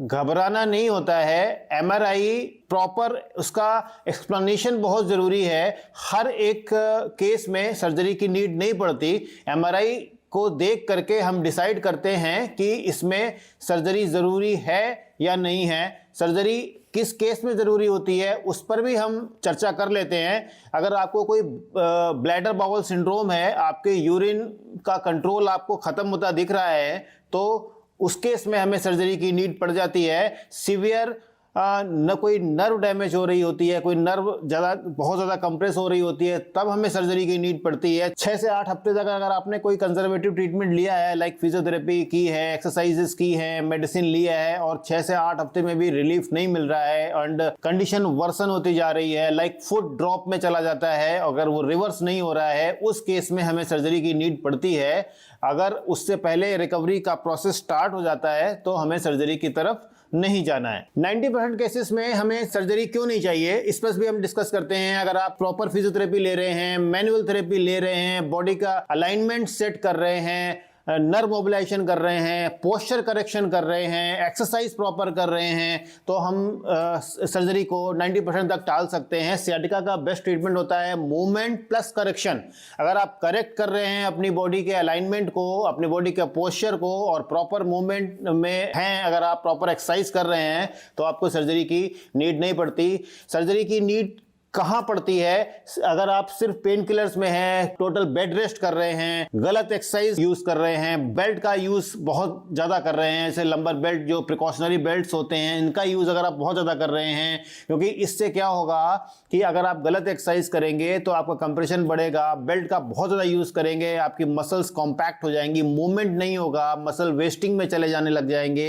घबराना नहीं होता है। एमआरआई प्रॉपर उसका एक्सप्लेनेशन बहुत ज़रूरी है। हर एक केस में सर्जरी की नीड नहीं पड़ती। एमआरआई को देख करके हम डिसाइड करते हैं कि इसमें सर्जरी ज़रूरी है या नहीं है। सर्जरी किस केस में ज़रूरी होती है उस पर भी हम चर्चा कर लेते हैं। अगर आपको कोई ब्लैडर बाउल सिंड्रोम है, आपके यूरिन का कंट्रोल आपको ख़त्म होता दिख रहा है, तो उस केस में हमें सर्जरी की नीड पड़ जाती है। सीवियर न कोई नर्व डैमेज हो रही होती है, कोई नर्व बहुत ज़्यादा कंप्रेस हो रही होती है, तब हमें सर्जरी की नीड पड़ती है। 6 से 8 हफ्ते तक अगर आपने कोई कंजर्वेटिव ट्रीटमेंट लिया है, लाइक फिजियोथेरेपी की है, एक्सरसाइजेस की है, मेडिसिन लिया है और 6 से 8 हफ्ते में भी रिलीफ नहीं मिल रहा है एंड कंडीशन वर्सन होती जा रही है, लाइक फुट ड्रॉप में चला जाता है, अगर वो रिवर्स नहीं हो रहा है, उस केस में हमें सर्जरी की नीड पड़ती है। अगर उससे पहले रिकवरी का प्रोसेस स्टार्ट हो जाता है तो हमें सर्जरी की तरफ नहीं जाना है। 90% केसेस में हमें सर्जरी क्यों नहीं चाहिए, इस पर भी हम डिस्कस करते हैं। अगर आप प्रॉपर फिजियोथेरेपी ले रहे हैं, मैनुअल थेरेपी ले रहे हैं, बॉडी का अलाइनमेंट सेट कर रहे हैं, नर्व मोबिलाइजेशन कर रहे हैं, पोस्चर करेक्शन कर रहे हैं, एक्सरसाइज प्रॉपर कर रहे हैं, तो हम सर्जरी को 90% तक टाल सकते हैं। सियाटिका का बेस्ट ट्रीटमेंट होता है मूवमेंट प्लस करेक्शन। अगर आप करेक्ट कर रहे हैं अपनी बॉडी के अलाइनमेंट को, अपनी बॉडी के पोस्चर को और प्रॉपर मूवमेंट में हैं, अगर आप प्रॉपर एक्सरसाइज कर रहे हैं तो आपको सर्जरी की नीड नहीं पड़ती। सर्जरी की नीड कहाँ पड़ती है, अगर आप सिर्फ पेन किलर्स में हैं, टोटल बेड रेस्ट कर रहे हैं, गलत एक्सरसाइज यूज कर रहे हैं, बेल्ट का यूज बहुत ज्यादा कर रहे हैं, जैसे लंबर बेल्ट जो प्रिकॉशनरी बेल्ट्स होते हैं इनका यूज अगर आप बहुत ज्यादा कर रहे हैं, क्योंकि इससे क्या होगा कि अगर आप गलत एक्सरसाइज करेंगे तो आपका कंप्रेशन बढ़ेगा। बेल्ट का बहुत ज्यादा यूज करेंगे, आपकी मसल्स कॉम्पैक्ट हो जाएंगी, मूवमेंट नहीं होगा, मसल वेस्टिंग में चले जाने लग जाएंगे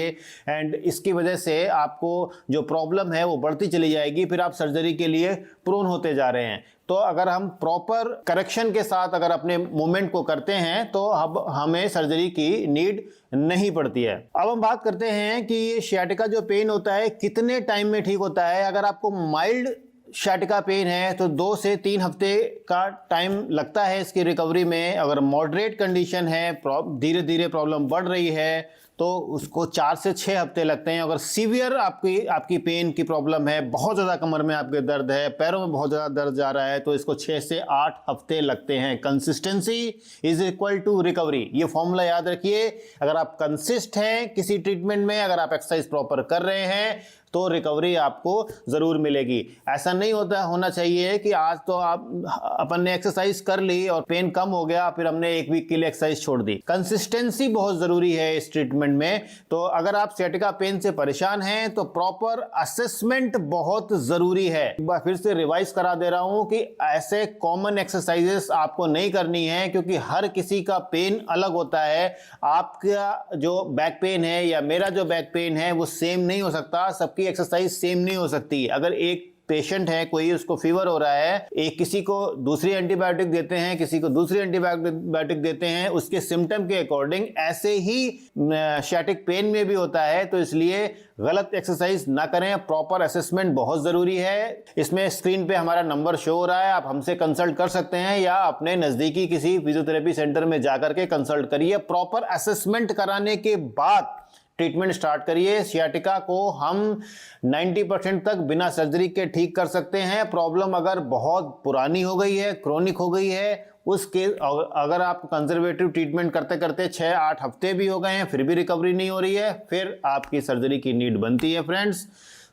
एंड इसकी वजह से आपको जो प्रॉब्लम है वो बढ़ती चली जाएगी। फिर आप सर्जरी के लिए प्रोन होते जा रहे हैं। तो अगर हम प्रॉपर करेक्शन के साथ अगर अपने मूवमेंट को करते हैं तो अब हमें सर्जरी की नीड नहीं पड़ती है। अब हम बात करते हैं कि ये सियाटिका जो पेन होता है कितने टाइम में ठीक होता है। अगर आपको माइल्ड सियाटिका पेन है तो 2 से 3 हफ्ते का टाइम लगता है इसकी रिकवरी में। अगर मॉडरेट कंडीशन है, धीरे धीरे प्रॉब्लम बढ़ रही है, तो उसको 4 से 6 हफ्ते लगते हैं। अगर सीवियर आपकी पेन की प्रॉब्लम है, बहुत ज़्यादा कमर में आपके दर्द है, पैरों में बहुत ज़्यादा दर्द जा रहा है, तो इसको 6 से 8 हफ्ते लगते हैं। Consistency is equal to recovery, ये फॉर्मूला याद रखिए। अगर आप कंसिस्ट हैं किसी ट्रीटमेंट में, अगर आप एक्सरसाइज प्रॉपर कर रहे हैं तो रिकवरी आपको ज़रूर मिलेगी। ऐसा नहीं होना चाहिए कि आज तो अपन ने एक्सरसाइज कर ली और पेन कम हो गया, फिर हमने 1 वीक के लिए एक्सरसाइज छोड़ दी। कंसिस्टेंसी बहुत ज़रूरी है इस ट्रीटमेंट में। तो अगर आप सियाटिका पेन से परेशान हैं तो प्रॉपर असेसमेंट बहुत ज़रूरी है। एक बार फिर से रिवाइज करा दे रहा हूं कि ऐसे कॉमन एक्सरसाइजेस आपको नहीं करनी है, क्योंकि हर किसी का पेन अलग होता है। आपका जो बैक पेन है या मेरा जो बैक पेन है वो सेम नहीं हो सकता, सबकी एक्सरसाइज सेम नहीं हो सकती। अगर एक पेशेंट है कोई, उसको फीवर हो रहा है, एक किसी को दूसरी एंटीबायोटिक देते हैं, किसी को दूसरी एंटीबायोटिक देते हैं, उसके सिम्टम के अकॉर्डिंग ऐसे ही सियाटिक पेन में भी होता है। तो इसलिए गलत एक्सरसाइज ना करें, प्रॉपर असेसमेंट बहुत जरूरी है। इसमें स्क्रीन पे हमारा नंबर शो हो रहा है, आप हमसे कंसल्ट कर सकते हैं या अपने नजदीकी किसी फिजियोथेरेपी सेंटर में जाकर के कंसल्ट करिए। प्रॉपर असेसमेंट कराने के बाद ट्रीटमेंट स्टार्ट करिए। सियाटिका को हम 90% तक बिना सर्जरी के ठीक कर सकते हैं। प्रॉब्लम अगर बहुत पुरानी हो गई है, क्रोनिक हो गई है, उसके अगर आप कंजर्वेटिव ट्रीटमेंट करते करते 6-8 हफ्ते भी हो गए हैं फिर भी रिकवरी नहीं हो रही है, फिर आपकी सर्जरी की नीड बनती है फ्रेंड्स।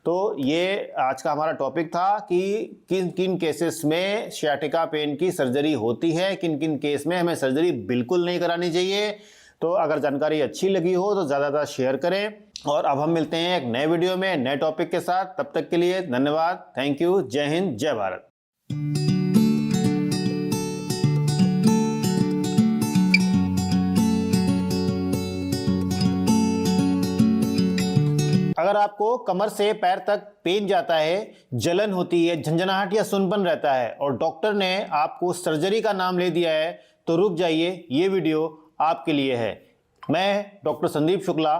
तो ये आज का हमारा टॉपिक था कि किन किन केसेस में सियाटिका पेन की सर्जरी होती है, किन किन केस में हमें सर्जरी बिल्कुल नहीं करानी चाहिए। तो अगर जानकारी अच्छी लगी हो तो ज़्यादा शेयर करें, और अब हम मिलते हैं एक नए वीडियो में नए टॉपिक के साथ। तब तक के लिए धन्यवाद, थैंक यू, जय हिंद, जय भारत। अगर आपको कमर से पैर तक पेन जाता है, जलन होती है, झंझनाहट या सुनपन रहता है और डॉक्टर ने आपको सर्जरी का नाम ले दिया है, तो रुक जाइए, ये वीडियो आपके लिए है। मैं डॉक्टर संदीप शुक्ला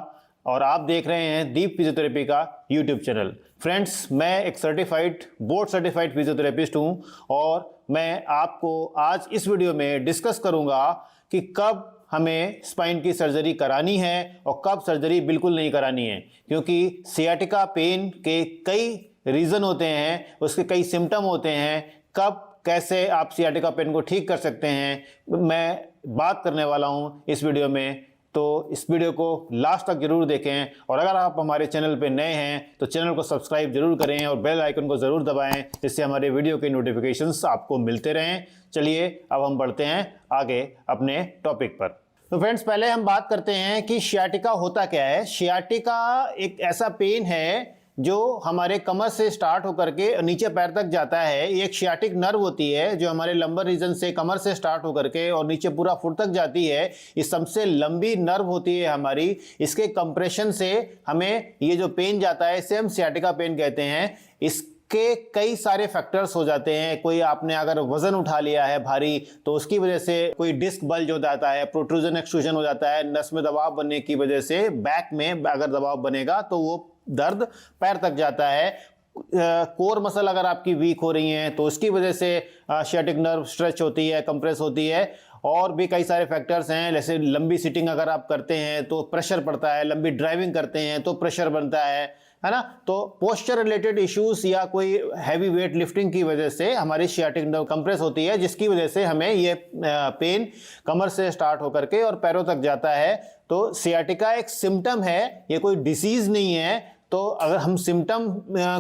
और आप देख रहे हैं दीप फिजियोथेरेपी का यूट्यूब चैनल। फ्रेंड्स, मैं एक बोर्ड सर्टिफाइड फिजियोथेरेपिस्ट हूँ और मैं आपको आज इस वीडियो में डिस्कस करूँगा कि कब हमें स्पाइन की सर्जरी करानी है और कब सर्जरी बिल्कुल नहीं करानी है, क्योंकि सियाटिका पेन के कई रीज़न होते हैं, उसके कई सिम्टम होते हैं। कब कैसे आप सियाटिका पेन को ठीक कर सकते हैं मैं बात करने वाला हूं इस वीडियो में, तो इस वीडियो को लास्ट तक जरूर देखें। और अगर आप हमारे चैनल पे नए हैं तो चैनल को सब्सक्राइब जरूर करें और बेल आइकन को ज़रूर दबाएं, जिससे हमारे वीडियो के नोटिफिकेशंस आपको मिलते रहें। चलिए अब हम बढ़ते हैं आगे अपने टॉपिक पर। तो फ्रेंड्स, पहले हम बात करते हैं कि सियाटिका होता क्या है। सियाटिका एक ऐसा पेन है जो हमारे कमर से स्टार्ट होकर के नीचे पैर तक जाता है। ये एक सियाटिक नर्व होती है जो हमारे लंबर रीजन से कमर से स्टार्ट होकर के और नीचे पूरा फुट तक जाती है। ये सबसे लंबी नर्व होती है हमारी। इसके कंप्रेशन से हमें ये जो पेन जाता है इसे हम सियाटिका पेन कहते हैं। इसके कई सारे फैक्टर्स हो जाते हैं। कोई आपने अगर वजन उठा लिया है भारी तो उसकी वजह से कोई डिस्क बल्ज हो जाता है, प्रोट्रूजन एक्सट्रूजन हो जाता है, नस में दबाव बनने की वजह से बैक में अगर दबाव बनेगा तो वो दर्द पैर तक जाता है। कोर मसल अगर आपकी वीक हो रही है तो उसकी वजह से सियाटिक नर्व स्ट्रेच होती है, कंप्रेस होती है। और भी कई सारे फैक्टर्स हैं, जैसे लंबी सिटिंग अगर आप करते हैं तो प्रेशर पड़ता है, लंबी ड्राइविंग करते हैं तो प्रेशर बनता है ना। तो पोस्चर रिलेटेड इश्यूज या कोई हैवी वेट लिफ्टिंग की वजह से हमारी सियाटिक नर्व कंप्रेस होती है, जिसकी वजह से हमें ये पेन कमर से स्टार्ट होकर के और पैरों तक जाता है। तो सियाटिका एक सिम्टम है, ये कोई डिसीज नहीं है। तो अगर हम सिम्टम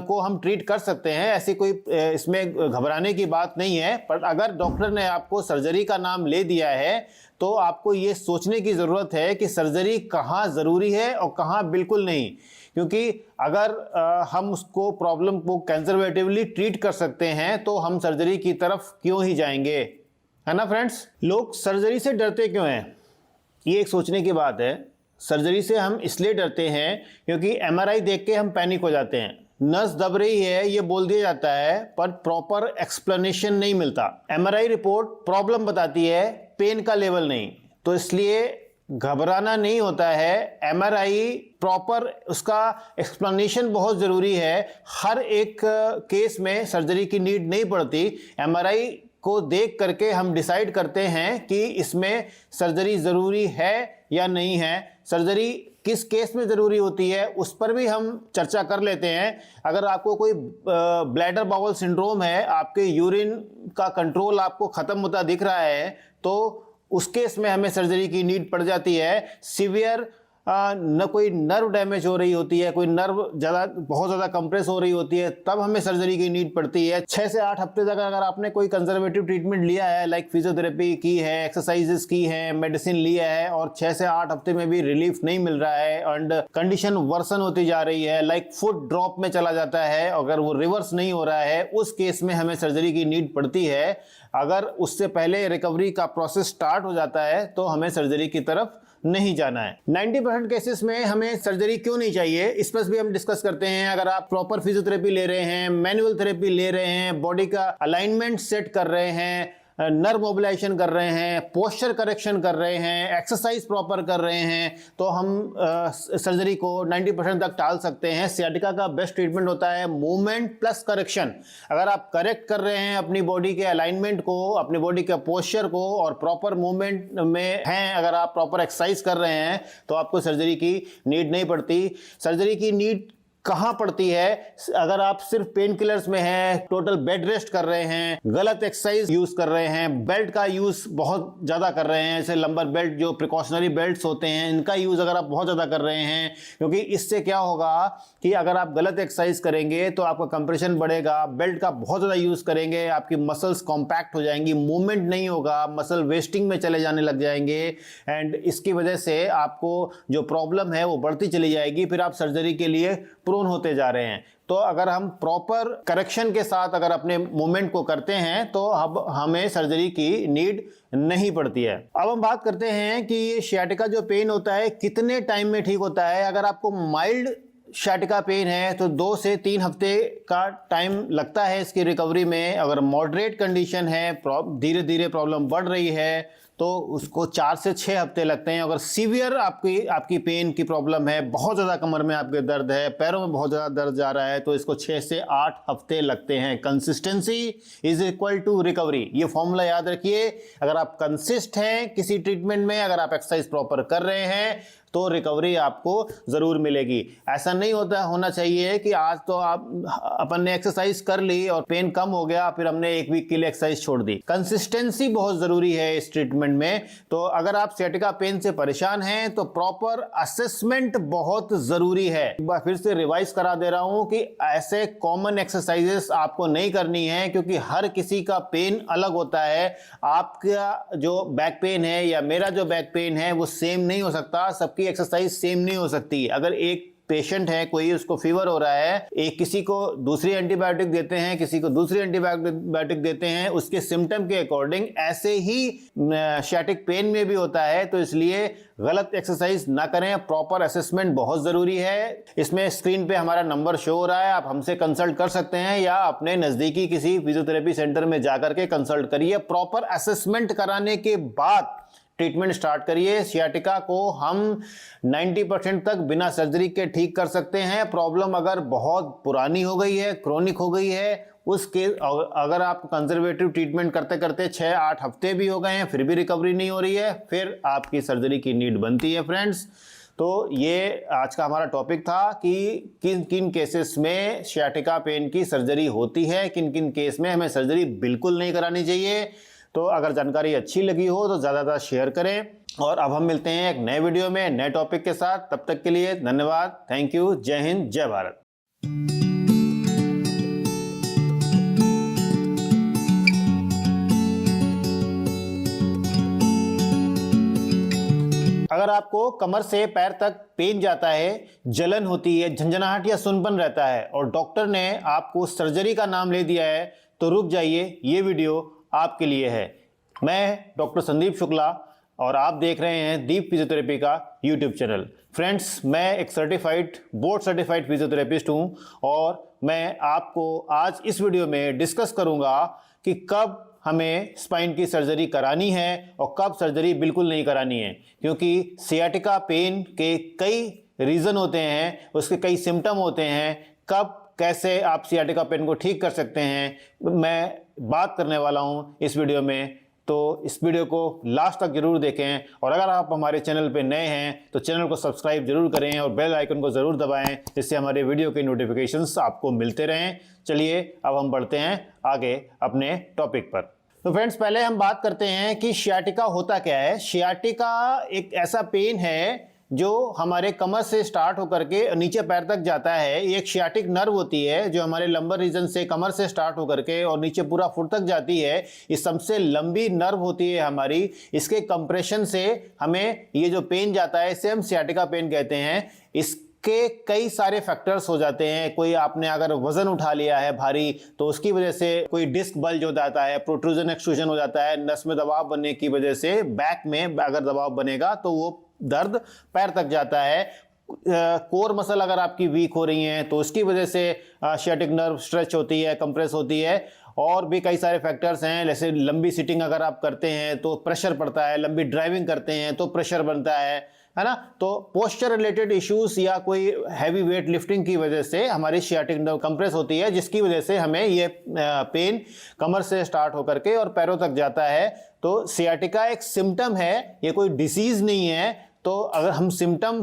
को हम ट्रीट कर सकते हैं, ऐसी कोई इसमें घबराने की बात नहीं है। पर अगर डॉक्टर ने आपको सर्जरी का नाम ले दिया है तो आपको ये सोचने की ज़रूरत है कि सर्जरी कहाँ ज़रूरी है और कहाँ बिल्कुल नहीं। क्योंकि अगर हम उसको प्रॉब्लम को कंजर्वेटिवली ट्रीट कर सकते हैं तो हम सर्जरी की तरफ क्यों ही जाएंगे, है ना फ्रेंड्स। लोग सर्जरी से डरते क्यों हैं, ये एक सोचने की बात है। सर्जरी से हम इसलिए डरते हैं क्योंकि एमआरआई देख के हम पैनिक हो जाते हैं। नस दब रही है ये बोल दिया जाता है पर प्रॉपर एक्सप्लेनेशन नहीं मिलता। एमआरआई रिपोर्ट प्रॉब्लम बताती है, पेन का लेवल नहीं। तो इसलिए घबराना नहीं होता है। एमआरआई प्रॉपर उसका एक्सप्लेनेशन बहुत ज़रूरी है। हर एक केस में सर्जरी की नीड नहीं पड़ती। एमआरआई को देख करके हम डिसाइड करते हैं कि इसमें सर्जरी ज़रूरी है या नहीं है। सर्जरी किस केस में ज़रूरी होती है उस पर भी हम चर्चा कर लेते हैं। अगर आपको कोई ब्लैडर बाउल सिंड्रोम है, आपके यूरिन का कंट्रोल आपको ख़त्म होता दिख रहा है, तो उस केस में हमें सर्जरी की नीड पड़ जाती है। सीवियर न कोई नर्व डैमेज हो रही होती है, कोई नर्व बहुत ज़्यादा कंप्रेस हो रही होती है, तब हमें सर्जरी की नीड पड़ती है। 6 से 8 हफ्ते तक अगर आपने कोई कंजर्वेटिव ट्रीटमेंट लिया है, लाइक फिजियोथेरेपी की है, एक्सरसाइजेस की है, मेडिसिन लिया है और 6 से 8 हफ्ते में भी रिलीफ नहीं मिल रहा है एंड कंडीशन वर्सन होती जा रही है, लाइक फुट ड्रॉप में चला जाता है, अगर वो रिवर्स नहीं हो रहा है, उस केस में हमें सर्जरी की नीड पड़ती है। अगर उससे पहले रिकवरी का प्रोसेस स्टार्ट हो जाता है तो हमें सर्जरी की तरफ नहीं जाना है। 90% केसेस में हमें सर्जरी क्यों नहीं चाहिए, इस पर भी हम डिस्कस करते हैं। अगर आप प्रॉपर फिजियोथेरेपी ले रहे हैं, मैनुअल थेरेपी ले रहे हैं, बॉडी का अलाइनमेंट सेट कर रहे हैं, नर्व मोबिलाइजेशन कर रहे हैं, पोस्चर करेक्शन कर रहे हैं, एक्सरसाइज प्रॉपर कर रहे हैं, तो हम सर्जरी को 90% तक टाल सकते हैं। सियाटिका का बेस्ट ट्रीटमेंट होता है मूवमेंट प्लस करेक्शन। अगर आप करेक्ट कर रहे हैं अपनी बॉडी के अलाइनमेंट को, अपनी बॉडी के पोस्चर को, और प्रॉपर मूवमेंट में हैं, अगर आप प्रॉपर एक्सरसाइज कर रहे हैं, तो आपको सर्जरी की नीड नहीं पड़ती। सर्जरी की नीड कहाँ पड़ती है? अगर आप सिर्फ पेन किलर्स में हैं, टोटल बेड रेस्ट कर रहे हैं, गलत एक्सरसाइज यूज कर रहे हैं, बेल्ट का यूज बहुत ज्यादा कर रहे हैं, जैसे लंबर बेल्ट जो प्रिकॉशनरी बेल्ट्स होते हैं, इनका यूज अगर आप बहुत ज्यादा कर रहे हैं, क्योंकि इससे क्या होगा कि अगर आप गलत एक्सरसाइज करेंगे तो आपका कंप्रेशन बढ़ेगा। बेल्ट का बहुत ज्यादा यूज करेंगे, आपकी मसल्स कॉम्पैक्ट हो जाएंगी, मूवमेंट नहीं होगा, मसल वेस्टिंग में चले जाने लग जाएंगे, एंड इसकी वजह से आपको जो प्रॉब्लम है वो बढ़ती चली जाएगी। फिर आप सर्जरी के लिए प्रोन होते जा रहे हैं। तो अगर हम प्रॉपर करेक्शन के साथ अगर अपने मूवमेंट को करते हैं तो अब हमें सर्जरी की नीड नहीं पड़ती है। अब हम बात करते हैं कि ये सियाटिका जो पेन होता है कितने टाइम में ठीक होता है। अगर आपको माइल्ड सियाटिका पेन है तो 2 से 3 हफ्ते का टाइम लगता है इसकी रिकवरी में। अगर मॉडरेट कंडीशन है, धीरे धीरे प्रॉब्लम बढ़ रही है, तो उसको 4 से 6 हफ्ते लगते हैं। अगर सीवियर आपकी पेन की प्रॉब्लम है, बहुत ज़्यादा कमर में आपके दर्द है, पैरों में बहुत ज़्यादा दर्द जा रहा है, तो इसको 6 से 8 हफ्ते लगते हैं। Consistency is equal to recovery, ये फॉर्मूला याद रखिए। अगर आप कंसिस्ट हैं किसी ट्रीटमेंट में, अगर आप एक्सरसाइज प्रॉपर कर रहे हैं, तो रिकवरी आपको जरूर मिलेगी। ऐसा नहीं होना चाहिए कि आज तो अपन ने एक्सरसाइज कर ली और पेन कम हो गया, फिर हमने 1 वीक के लिए एक्सरसाइज छोड़ दी। कंसिस्टेंसी बहुत जरूरी है इस ट्रीटमेंट में। तो अगर आप सियाटिका पेन से परेशान हैं तो प्रॉपर असेसमेंट बहुत जरूरी है। एक बार फिर से रिवाइज करा दे रहा हूं कि ऐसे कॉमन एक्सरसाइजेस आपको नहीं करनी है, क्योंकि हर किसी का पेन अलग होता है। आपका जो बैक पेन है या मेरा जो बैक पेन है वो सेम नहीं हो सकता, सबकी एक्सरसाइज सेम नहीं हो सकती। अगर एक पेशेंट है कोई, उसको फीवर हो रहा है, एक किसी को दूसरी एंटीबायोटिक देते हैं, किसी को दूसरी एंटीबायोटिक देते हैं, उसके सिम्टम के अकॉर्डिंग ऐसे ही सियाटिक पेन में भी होता है। तो इसलिए गलत एक्सरसाइज ना करें, प्रॉपर असेसमेंट बहुत जरूरी है। इसमें स्क्रीन पे हमारा नंबर शो हो रहा है, आप हमसे कंसल्ट कर सकते हैं या अपने नजदीकी किसी फिजियोथेरेपी सेंटर में जाकर के कंसल्ट करिए। प्रॉपर असेसमेंट कराने के बाद ट्रीटमेंट स्टार्ट करिए। सियाटिका को हम 90% तक बिना सर्जरी के ठीक कर सकते हैं। प्रॉब्लम अगर बहुत पुरानी हो गई है, क्रोनिक हो गई है, उसके अगर आप कंजर्वेटिव ट्रीटमेंट करते करते 6-8 हफ्ते भी हो गए हैं फिर भी रिकवरी नहीं हो रही है, फिर आपकी सर्जरी की नीड बनती है फ्रेंड्स। तो ये आज का हमारा टॉपिक था कि किन किन केसेस में सियाटिका पेन की सर्जरी होती है, किन किन केस में हमें सर्जरी बिल्कुल नहीं करानी चाहिए। तो अगर जानकारी अच्छी लगी हो तो ज़्यादा शेयर करें, और अब हम मिलते हैं एक नए वीडियो में नए टॉपिक के साथ। तब तक के लिए धन्यवाद, थैंक यू, जय हिंद, जय भारत। अगर आपको कमर से पैर तक पेन जाता है, जलन होती है, झंझनाहट या सुनपन रहता है और डॉक्टर ने आपको सर्जरी का नाम ले दिया है, तो रुक जाइए, ये वीडियो आपके लिए है। मैं डॉक्टर संदीप शुक्ला और आप देख रहे हैं दीप फिजियोथेरेपी का यूट्यूब चैनल। फ्रेंड्स, मैं एक बोर्ड सर्टिफाइड फिजियोथेरेपिस्ट हूं और मैं आपको आज इस वीडियो में डिस्कस करूंगा कि कब हमें स्पाइन की सर्जरी करानी है और कब सर्जरी बिल्कुल नहीं करानी है। क्योंकि सियाटिका पेन के कई रीज़न होते हैं, उसके कई सिम्टम होते हैं, कब कैसे आप सियाटिका पेन को ठीक कर सकते हैं मैं बात करने वाला हूं इस वीडियो में। तो इस वीडियो को लास्ट तक जरूर देखें, और अगर आप हमारे चैनल पे नए हैं तो चैनल को सब्सक्राइब जरूर करें और बेल आइकन को ज़रूर दबाएं, जिससे हमारे वीडियो के नोटिफिकेशंस आपको मिलते रहें। चलिए अब हम बढ़ते हैं आगे अपने टॉपिक पर। तो फ्रेंड्स, पहले हम बात करते हैं कि सियाटिका होता क्या है। सियाटिका एक ऐसा पेन है जो हमारे कमर से स्टार्ट होकर के नीचे पैर तक जाता है। ये एक सियाटिक नर्व होती है जो हमारे लंबर रीजन से कमर से स्टार्ट होकर के और नीचे पूरा फुट तक जाती है। ये सबसे लंबी नर्व होती है हमारी। इसके कंप्रेशन से हमें ये जो पेन जाता है इसे हम सियाटिका पेन कहते हैं। इसके कई सारे फैक्टर्स हो जाते हैं। कोई आपने अगर वजन उठा लिया है भारी तो उसकी वजह से कोई डिस्क बल्ज हो जाता है, प्रोट्रूजन एक्सट्रूजन हो जाता है, नस में दबाव बनने की वजह से बैक में अगर दबाव बनेगा तो वो दर्द पैर तक जाता है। कोर मसल अगर आपकी वीक हो रही है तो उसकी वजह से सियाटिक नर्व स्ट्रेच होती है, कंप्रेस होती है। और भी कई सारे फैक्टर्स हैं, जैसे लंबी सिटिंग अगर आप करते हैं तो प्रेशर पड़ता है, लंबी ड्राइविंग करते हैं तो प्रेशर बनता है ना। तो पोस्चर रिलेटेड इश्यूज या कोई हैवी वेट लिफ्टिंग की वजह से हमारी सियाटिक नर्व कंप्रेस होती है, जिसकी वजह से हमें ये पेन कमर से स्टार्ट होकर के और पैरों तक जाता है। तो सियाटिका एक सिम्टम है, ये कोई डिसीज नहीं है। तो अगर हम सिम्टम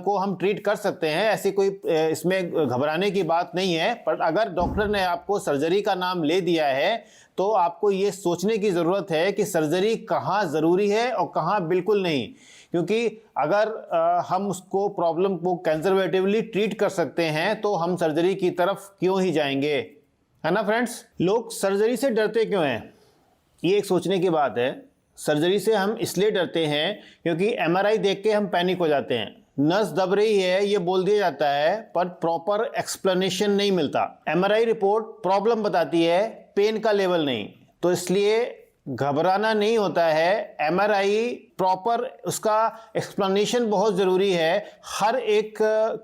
को हम ट्रीट कर सकते हैं, ऐसी कोई इसमें घबराने की बात नहीं है। पर अगर डॉक्टर ने आपको सर्जरी का नाम ले दिया है तो आपको ये सोचने की ज़रूरत है कि सर्जरी कहाँ ज़रूरी है और कहाँ बिल्कुल नहीं। क्योंकि अगर हम उसको प्रॉब्लम को कंजर्वेटिवली ट्रीट कर सकते हैं तो हम सर्जरी की तरफ क्यों ही जाएंगे, है ना फ्रेंड्स। लोग सर्जरी से डरते क्यों हैं, ये एक सोचने की बात है। सर्जरी से हम इसलिए डरते हैं क्योंकि एमआरआई देख के हम पैनिक हो जाते हैं। नस दब रही है ये बोल दिया जाता है, पर प्रॉपर एक्सप्लेनेशन नहीं मिलता। एमआरआई रिपोर्ट प्रॉब्लम बताती है, पेन का लेवल नहीं। तो इसलिए घबराना नहीं होता है। एमआरआई प्रॉपर उसका एक्सप्लेनेशन बहुत ज़रूरी है। हर एक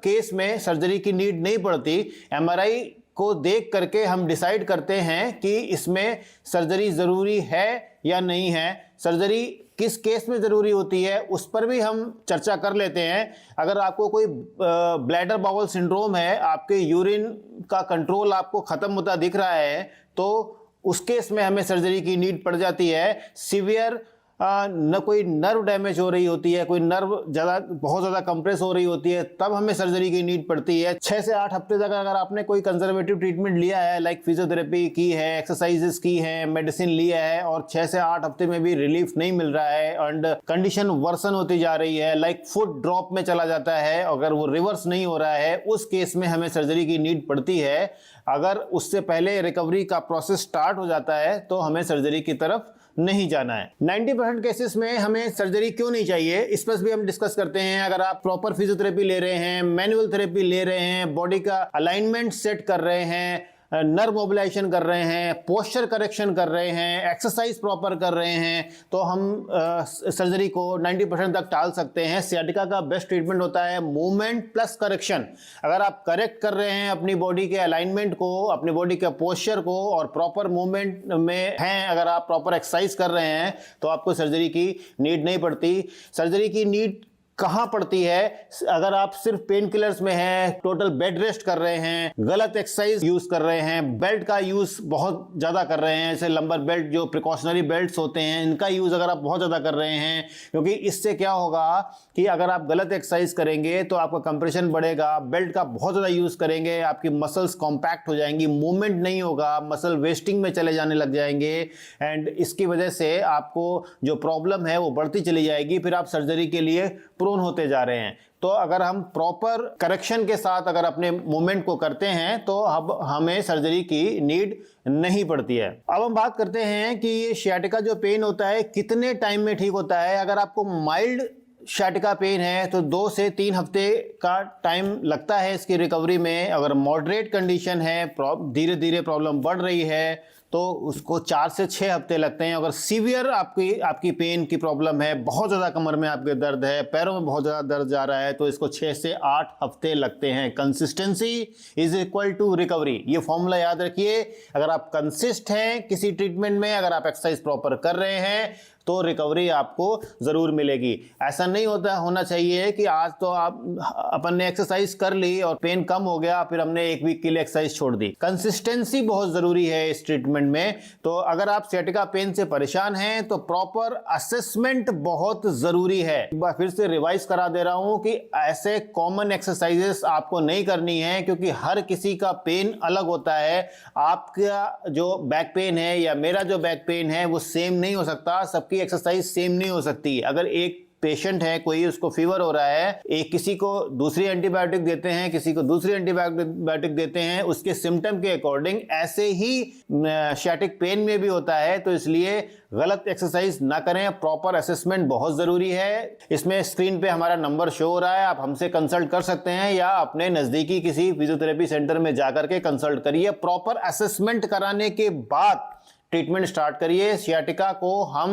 केस में सर्जरी की नीड नहीं पड़ती। एमआरआई को देख करके हम डिसाइड करते हैं कि इसमें सर्जरी ज़रूरी है या नहीं है। सर्जरी किस केस में ज़रूरी होती है उस पर भी हम चर्चा कर लेते हैं। अगर आपको कोई ब्लैडर बाउल सिंड्रोम है, आपके यूरिन का कंट्रोल आपको ख़त्म होता दिख रहा है, तो उस केस में हमें सर्जरी की नीड पड़ जाती है। सीवियर न कोई नर्व डैमेज हो रही होती है, कोई नर्व बहुत ज़्यादा कंप्रेस हो रही होती है, तब हमें सर्जरी की नीड पड़ती है। 6 से 8 हफ्ते तक अगर आपने कोई कंजर्वेटिव ट्रीटमेंट लिया है, लाइक फिजियोथेरेपी की है, एक्सरसाइजेस की है, मेडिसिन लिया है, और 6 से 8 हफ्ते में भी रिलीफ नहीं मिल रहा है एंड कंडीशन वर्सन होती जा रही है, लाइक फुट ड्रॉप में चला जाता है, अगर वो रिवर्स नहीं हो रहा है, उस केस में हमें सर्जरी की नीड पड़ती है। अगर उससे पहले रिकवरी का प्रोसेस स्टार्ट हो जाता है तो हमें सर्जरी की तरफ नहीं जाना है। 90% केसेस में हमें सर्जरी क्यों नहीं चाहिए, इस पर भी हम डिस्कस करते हैं। अगर आप प्रॉपर फिजियोथेरेपी ले रहे हैं, मैनुअल थेरेपी ले रहे हैं, बॉडी का अलाइनमेंट सेट कर रहे हैं, नर्व मोबिलाइजेशन कर रहे हैं, पोस्चर करेक्शन कर रहे हैं, एक्सरसाइज प्रॉपर कर रहे हैं, तो हम सर्जरी को 90% तक टाल सकते हैं। सियाटिका का बेस्ट ट्रीटमेंट होता है मूवमेंट प्लस करेक्शन। अगर आप करेक्ट कर रहे हैं अपनी बॉडी के अलाइनमेंट को, अपनी बॉडी के पोस्चर को, और प्रॉपर मूवमेंट में हैं, अगर आप प्रॉपर एक्सरसाइज कर रहे हैं, तो आपको सर्जरी की नीड नहीं पड़ती। सर्जरी की नीड कहाँ पड़ती है, अगर आप सिर्फ पेन किलर्स में हैं, टोटल बेड रेस्ट कर रहे हैं, गलत एक्सरसाइज यूज कर रहे हैं, बेल्ट का यूज बहुत ज्यादा कर रहे हैं, जैसे लंबर बेल्ट जो प्रिकॉशनरी बेल्ट्स होते हैं, इनका यूज अगर आप बहुत ज्यादा कर रहे हैं, क्योंकि इससे क्या होगा कि अगर आप गलत एक्सरसाइज करेंगे तो आपका कंप्रेशन बढ़ेगा। बेल्ट का बहुत ज्यादा यूज करेंगे, आपकी मसल्स कॉम्पैक्ट हो जाएंगी, मूवमेंट नहीं होगा, मसल वेस्टिंग में चले जाने लग जाएंगे, एंड इसकी वजह से आपको जो प्रॉब्लम है वो बढ़ती चली जाएगी। फिर आप सर्जरी के लिए प्रोन होते जा रहे हैं। तो अगर हम प्रॉपर करेक्शन के साथ अगर अपने मूवमेंट को करते हैं तो अब हमें सर्जरी की नीड नहीं पड़ती है। अब हम बात करते हैं कि ये सियाटिका जो पेन होता है कितने टाइम में ठीक होता है। अगर आपको माइल्ड सियाटिका पेन है तो 2 से 3 हफ्ते का टाइम लगता है इसकी रिकवरी में। अगर मॉडरेट कंडीशन है, धीरे धीरे प्रॉब्लम बढ़ रही है, तो उसको 4 से 6 हफ्ते लगते हैं। अगर सीवियर आपकी पेन की प्रॉब्लम है, बहुत ज़्यादा कमर में आपके दर्द है, पैरों में बहुत ज़्यादा दर्द जा रहा है, तो इसको 6 से 8 हफ्ते लगते हैं। Consistency is equal to recovery, ये फॉर्मूला याद रखिए। अगर आप कंसिस्ट हैं किसी ट्रीटमेंट में, अगर आप एक्सरसाइज प्रॉपर कर रहे हैं, तो रिकवरी आपको ज़रूर मिलेगी। ऐसा नहीं होना चाहिए कि आज तो अपन ने एक्सरसाइज कर ली और पेन कम हो गया, फिर हमने 1 वीक के लिए एक्सरसाइज छोड़ दी। कंसिस्टेंसी बहुत ज़रूरी है इस ट्रीटमेंट में। तो अगर आप सियाटिका पेन से परेशान हैं तो प्रॉपर असेसमेंट बहुत ज़रूरी है। फिर से रिवाइज करा दे रहा हूं कि ऐसे कॉमन एक्सरसाइजेस आपको नहीं करनी है, क्योंकि हर किसी का पेन अलग होता है। आपका जो बैक पेन है या मेरा जो बैक पेन है वो सेम नहीं हो सकता, सबकी एक्सरसाइज सेम नहीं हो सकती। अगर एक पेशेंट है कोई, उसको फीवर हो रहा है, एक किसी को दूसरी एंटीबायोटिक देते हैं, किसी को दूसरी एंटीबायोटिक देते हैं, उसके सिम्टम के अकॉर्डिंग। ऐसे ही सियाटिक पेन में भी होता है। तो इसलिए गलत एक्सरसाइज ना करें, प्रॉपर असेसमेंट बहुत ज़रूरी है। इसमें स्क्रीन पे हमारा नंबर शो हो रहा है, आप हमसे कंसल्ट कर सकते हैं या अपने नज़दीकी किसी फिजियोथेरेपी सेंटर में जाकर के कंसल्ट करिए। प्रॉपर असेसमेंट कराने के बाद ट्रीटमेंट स्टार्ट करिए। सियाटिका को हम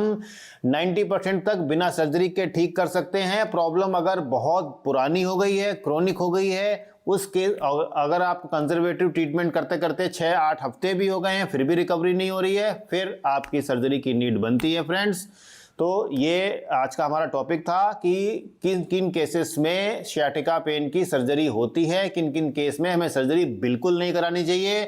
90% तक बिना सर्जरी के ठीक कर सकते हैं। प्रॉब्लम अगर बहुत पुरानी हो गई है, क्रोनिक हो गई है, उस केस अगर आपको कंजर्वेटिव ट्रीटमेंट करते करते 6-8 हफ्ते भी हो गए हैं फिर भी रिकवरी नहीं हो रही है, फिर आपकी सर्जरी की नीड बनती है फ्रेंड्स। तो ये आज का हमारा टॉपिक था कि किन किन केसेस में सियाटिका पेन की सर्जरी होती है, किन किन केस में हमें सर्जरी बिल्कुल नहीं करानी चाहिए।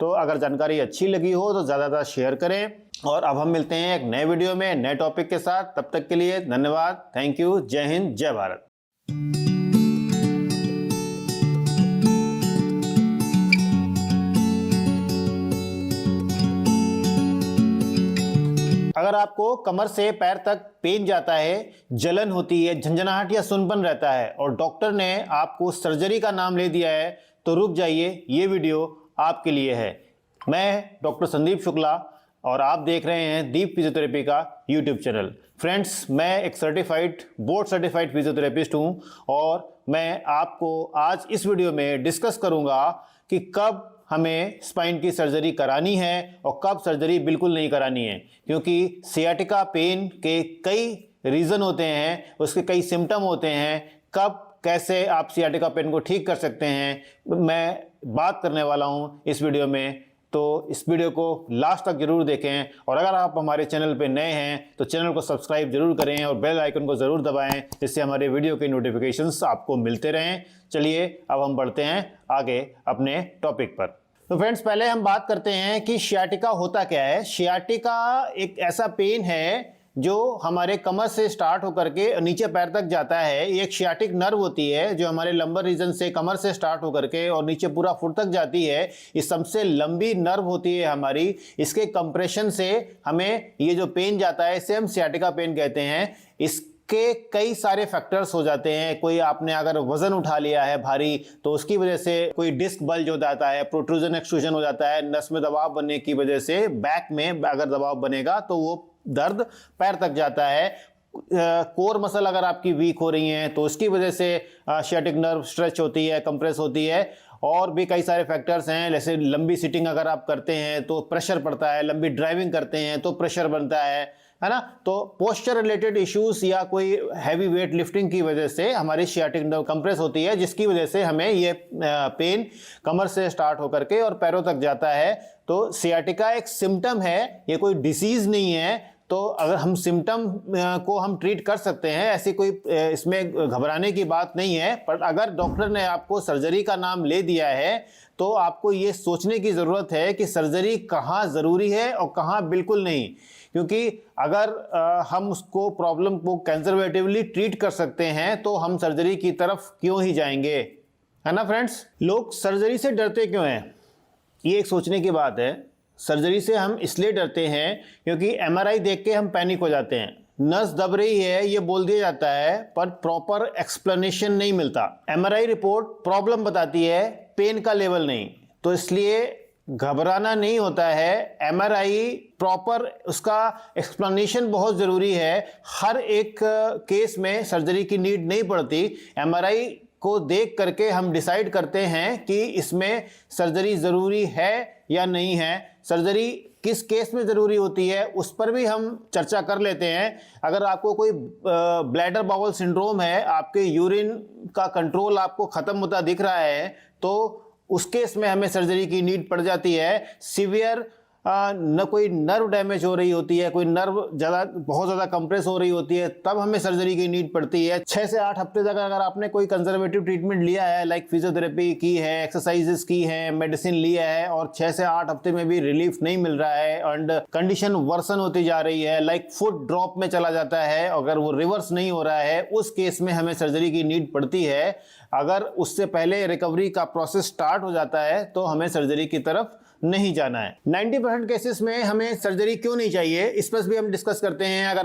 तो अगर जानकारी अच्छी लगी हो तो ज़्यादा शेयर करें, और अब हम मिलते हैं एक नए वीडियो में नए टॉपिक के साथ। तब तक के लिए धन्यवाद, थैंक यू, जय हिंद, जय भारत। अगर आपको कमर से पैर तक पेन जाता है, जलन होती है, झंझनाहट या सुनपन रहता है और डॉक्टर ने आपको सर्जरी का नाम ले दिया है, तो रुक जाइए, ये वीडियो आपके लिए है। मैं डॉक्टर संदीप शुक्ला और आप देख रहे हैं दीप फिजियोथेरेपी का यूट्यूब चैनल। फ्रेंड्स, मैं एक बोर्ड सर्टिफाइड फिजियोथेरेपिस्ट हूँ और मैं आपको आज इस वीडियो में डिस्कस करूँगा कि कब हमें स्पाइन की सर्जरी करानी है और कब सर्जरी बिल्कुल नहीं करानी है, क्योंकि सियाटिका पेन के कई रीज़न होते हैं, उसके कई सिम्टम होते हैं। कब कैसे आप सियाटिका पेन को ठीक कर सकते हैं मैं बात करने वाला हूं इस वीडियो में, तो इस वीडियो को लास्ट तक जरूर देखें। और अगर आप हमारे चैनल पे नए हैं तो चैनल को सब्सक्राइब जरूर करें और बेल आइकन को ज़रूर दबाएं, जिससे हमारे वीडियो के नोटिफिकेशंस आपको मिलते रहें। चलिए अब हम बढ़ते हैं आगे अपने टॉपिक पर। तो फ्रेंड्स, पहले हम बात करते हैं कि सियाटिका होता क्या है। सियाटिका एक ऐसा पेन है जो हमारे कमर से स्टार्ट होकर के नीचे पैर तक जाता है। ये एक सियाटिक नर्व होती है जो हमारे लंबर रीजन से कमर से स्टार्ट होकर के और नीचे पूरा फुट तक जाती है। ये सबसे लंबी नर्व होती है हमारी। इसके कंप्रेशन से हमें ये जो पेन जाता है इसे हम सियाटिका पेन कहते हैं। के कई सारे फैक्टर्स हो जाते हैं। कोई आपने अगर वजन उठा लिया है भारी तो उसकी वजह से कोई डिस्क बल्ज हो जाता है, प्रोट्रूजन एक्सट्रूजन हो जाता है, नस में दबाव बनने की वजह से बैक में अगर दबाव बनेगा तो वो दर्द पैर तक जाता है। कोर मसल अगर आपकी वीक हो रही है तो उसकी वजह से सियाटिक नर्व स्ट्रेच होती है, कंप्रेस होती है। और भी कई सारे फैक्टर्स हैं, जैसे लंबी सिटिंग अगर आप करते हैं तो प्रेशर पड़ता है, लंबी ड्राइविंग करते हैं तो प्रेशर बनता है ना। तो पोस्चर रिलेटेड इश्यूज या कोई हैवी वेट लिफ्टिंग की वजह से हमारी सियाटिक नर्व कंप्रेस होती है, जिसकी वजह से हमें ये पेन कमर से स्टार्ट होकर के और पैरों तक जाता है। तो सियाटिका एक सिम्टम है, ये कोई डिसीज नहीं है। तो अगर हम सिम्टम को हम ट्रीट कर सकते हैं, ऐसी कोई इसमें घबराने की बात नहीं है। पर अगर डॉक्टर ने आपको सर्जरी का नाम ले दिया है तो आपको ये सोचने की ज़रूरत है कि सर्जरी कहाँ ज़रूरी है और कहाँ बिल्कुल नहीं। क्योंकि अगर हम उसको प्रॉब्लम को कंजर्वेटिवली ट्रीट कर सकते हैं तो हम सर्जरी की तरफ क्यों ही जाएंगे, है ना फ्रेंड्स। लोग सर्जरी से डरते क्यों हैं, ये एक सोचने की बात है। सर्जरी से हम इसलिए डरते हैं क्योंकि एमआरआई देख के हम पैनिक हो जाते हैं। नस दब रही है ये बोल दिया जाता है पर प्रॉपर एक्सप्लेनेशन नहीं मिलता। एमआरआई रिपोर्ट प्रॉब्लम बताती है, पेन का लेवल नहीं। तो इसलिए घबराना नहीं होता है। एमआरआई प्रॉपर उसका एक्सप्लेनेशन बहुत ज़रूरी है। हर एक केस में सर्जरी की नीड नहीं पड़ती। एमआरआई को देख करके हम डिसाइड करते हैं कि इसमें सर्जरी ज़रूरी है या नहीं है। सर्जरी किस केस में ज़रूरी होती है उस पर भी हम चर्चा कर लेते हैं। अगर आपको कोई ब्लैडर बाउल सिंड्रोम है, आपके यूरिन का कंट्रोल आपको ख़त्म होता दिख रहा है, तो उस केस में हमें सर्जरी की नीड पड़ जाती है। सीवियर न कोई नर्व डैमेज हो रही होती है, कोई नर्व बहुत ज़्यादा कंप्रेस हो रही होती है, तब हमें सर्जरी की नीड पड़ती है। 6 से 8 हफ्ते तक अगर आपने कोई कंजर्वेटिव ट्रीटमेंट लिया है, लाइक फिजियोथेरेपी की है, एक्सरसाइजेस की है, मेडिसिन लिया है और 6 से 8 हफ्ते में भी रिलीफ नहीं मिल रहा है एंड कंडीशन वर्सन होती जा रही है, लाइक फुट ड्रॉप में चला जाता है, अगर वो रिवर्स नहीं हो रहा है, उस केस में हमें सर्जरी की नीड पड़ती है। अगर उससे पहले रिकवरी का प्रोसेस स्टार्ट हो जाता है तो हमें सर्जरी की तरफ नहीं जाना है। 90% केसेस में हमें सर्जरी क्यों नहीं चाहिए, इस पर भी हम डिस्कस करते हैं। अगर